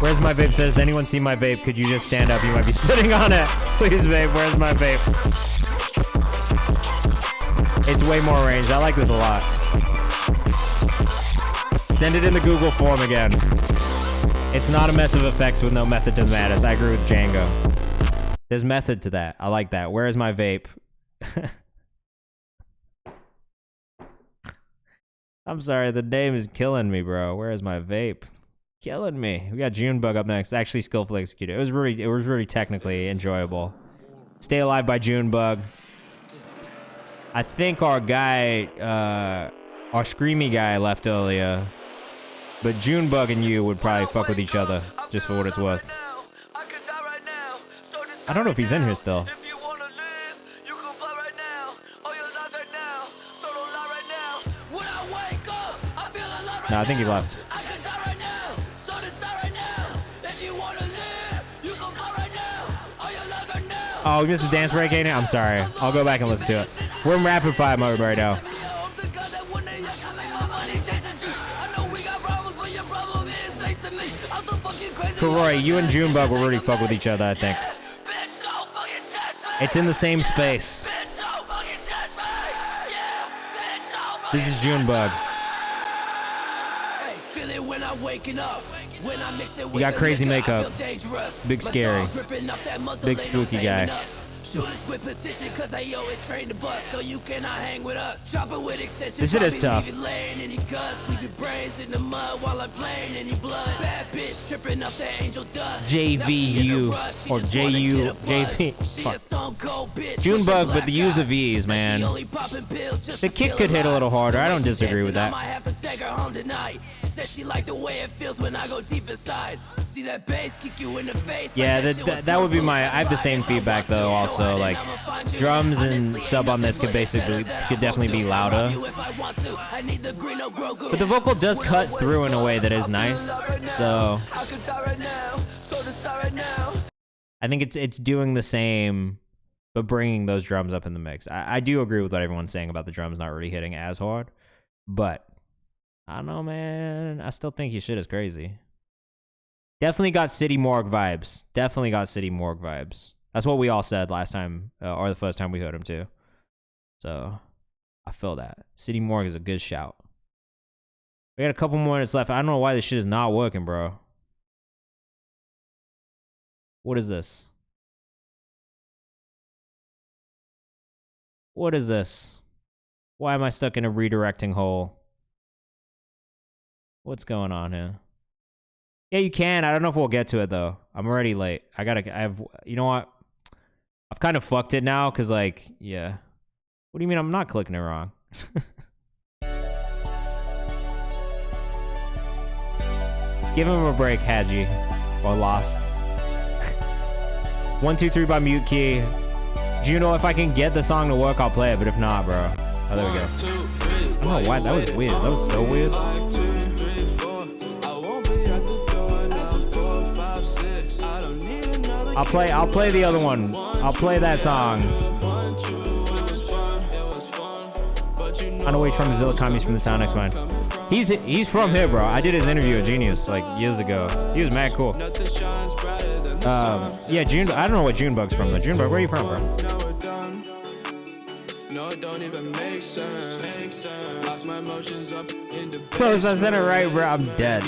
Where's my vape? Says, anyone see my vape? Could you just stand up? You might be sitting on it. Please, vape. Where's my vape? It's way more range. I like this a lot. Send it in the Google form again. It's not a mess of effects with no method to the madness. I agree with Django. There's method to that. I like that. Where's my vape? I'm sorry. The name is killing me, bro. Where's my vape? Killing me. We got Junebug up next. Actually, skillfully executed. It was really technically enjoyable. Stay Alive by Junebug. I think our guy, our screamy guy left earlier, but Junebug and you would probably fuck with each other, just for what it's worth. I don't know if he's in here still. No, I think he left. Oh, we missed the dance break, ain't it? I'm sorry. I'll go back and listen to it. We're in rapid fire mode right now. Karoy, you and Junebug will really fuck with each other, I think. It's in the same space. This is Junebug. You got crazy makeup. Big scary. Big spooky guy. This shit is tough. JVU or JU JP. Junebug, but the use of E's, man. The kick could hit a little harder. I don't disagree with that. She like the way it feels when I go deep inside. See that bass kick you in the face. Yeah, that would be my. I have the same feedback though. Also, like drums and sub on this could definitely be louder. But the vocal does cut through in a way that is nice. So I think it's doing the same, but bringing those drums up in the mix. I do agree with what everyone's saying about the drums not really hitting as hard, but. I don't know, man. I still think his shit is crazy. Definitely got City Morgue vibes. Definitely got City Morgue vibes. That's what we all said last time, or the first time we heard him too. So, I feel that. City Morgue is a good shout. We got a couple more minutes left. I don't know why this shit is not working, bro. What is this? What is this? Why am I stuck in a redirecting hole? What's going on here? Yeah, you can. I don't know if we'll get to it though. I'm already late. You know what? I've kind of fucked it now because like, yeah. What do you mean I'm not clicking it wrong? Give him a break, Hadji. Or Lost. 1, 2, 3 by Mute Key. Juno, if I can get the song to work, I'll play it. But if not, bro. Oh, there we go. I don't know why. That was weird. That was so weird. I'll play the other one. I'll play that song. I know he's from Zillicom, he's from the town next mine. He's from here, bro. I did his interview at Genius like years ago. He was mad cool. Yeah, June. I don't know what Junebug's from though. Junebug, where are you from, bro? Close, I said it right, bro. I'm dead.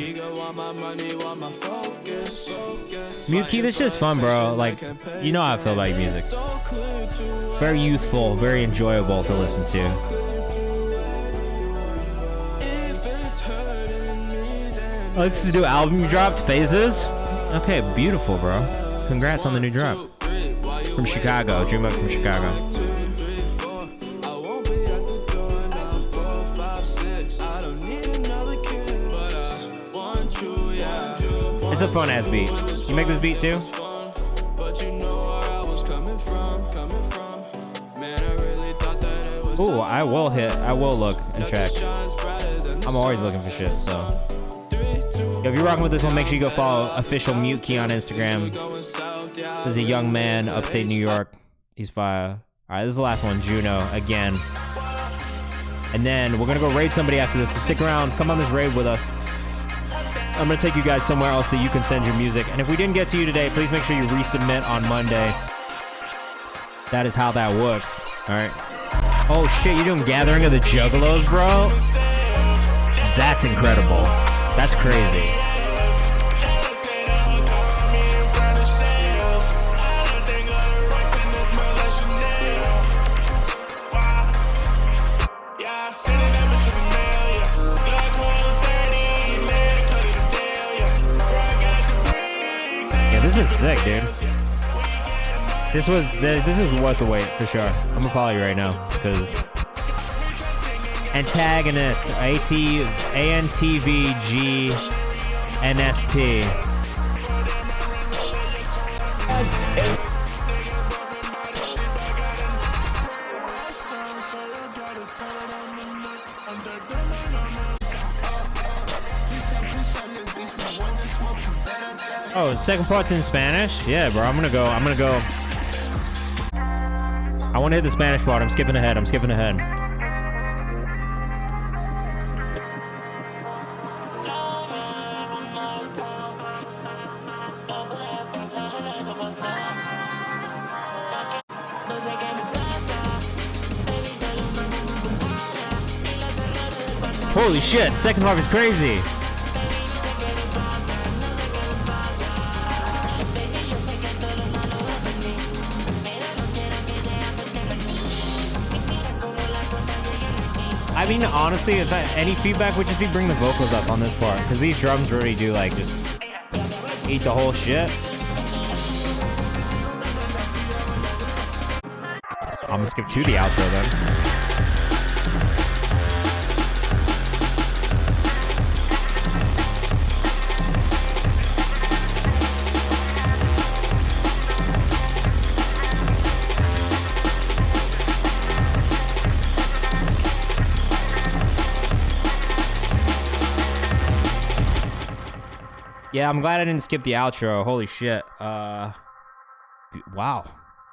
Mute Key, this shit's fun, bro. Like, you know how I feel about your music. Very youthful, very enjoyable to listen to. Let's do album dropped, Phases. Okay, beautiful, bro. Congrats on the new drop. From Chicago, Dreambox from Chicago. It's a fun ass beat. You make this beat too? Ooh, I will look and check. I'm always looking for shit, so. Yo, if you're rocking with this one, make sure you go follow official Mute Key on Instagram. This is a young man, upstate New York. He's fire. Alright, this is the last one, Juno, again. And then we're gonna go raid somebody after this, so stick around, come on this raid with us. I'm gonna take you guys somewhere else that you can send your music. And if we didn't get to you today, please make sure you resubmit on Monday. That is how that works. Alright. Oh shit, you're doing Gathering of the Juggalos, bro? That's incredible. That's crazy. This is sick, dude. This is worth the wait for sure. I'm gonna follow you right now because Antagonist, ANTVGNST. Oh, the second part's in Spanish? Yeah, bro. I'm gonna go I want to hit the Spanish part. I'm skipping ahead. I'm skipping ahead. Holy shit, second part is crazy. I mean, honestly, if any feedback would just be bring the vocals up on this part, because these drums really do like just eat the whole shit. I'm gonna skip to the outro then. Yeah, I'm glad I didn't skip the outro. Holy shit. Wow.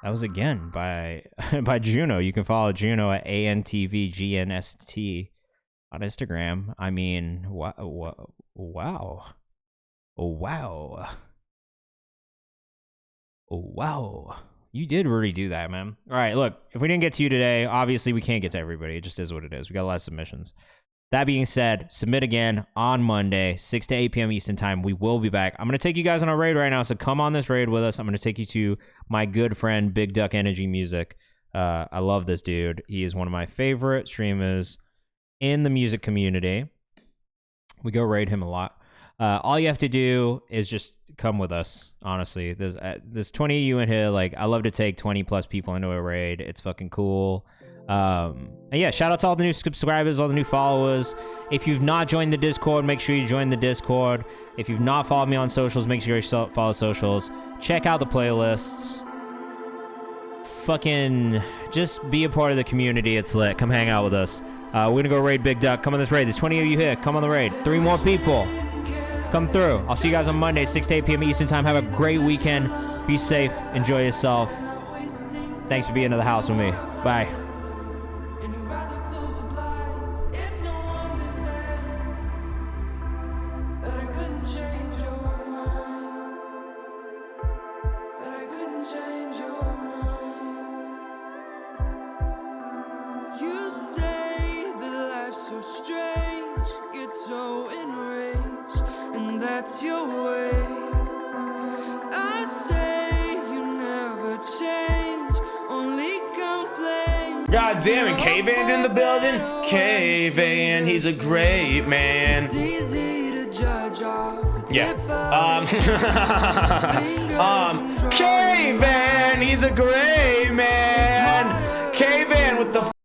That was again by by Juno. You can follow Juno at ANTVGNST on Instagram. I mean, wow. Wow. You did really do that, man. All right, look, if we didn't get to you today, obviously we can't get to everybody. It just is what it is. We got a lot of submissions. That being said, submit again on Monday, 6 to 8 p.m. Eastern time. We will be back. I'm going to take you guys on a raid right now, so come on this raid with us. I'm going to take you to my good friend, Big Duck Energy Music. I love this dude. He is one of my favorite streamers in the music community. We go raid him a lot. All you have to do is just come with us, honestly. There's 20 of you in here. Like, I love to take 20 plus people into a raid. It's fucking cool. And yeah, shout out to all the new subscribers, all the new followers. If you've not joined the Discord, make sure you join the Discord. If you've not followed me on socials, make sure you follow socials. Check out the playlists. Fucking just be a part of the community. It's lit. Come hang out with us. We're gonna go raid Big Duck. Come on this raid. There's 20 of you here. Come on the raid. 3 more people. Come through. I'll see you guys on Monday, 6 to 8 p.m. Eastern time. Have a great weekend. Be safe. Enjoy yourself. Thanks for being in the house with me. Bye. That's your way. I say you never change, only complain. God damn it, Kayvan in the building. Kayvan, he's a great man. It's easy to judge off the Yeah. tip Kayvan, he's a great man.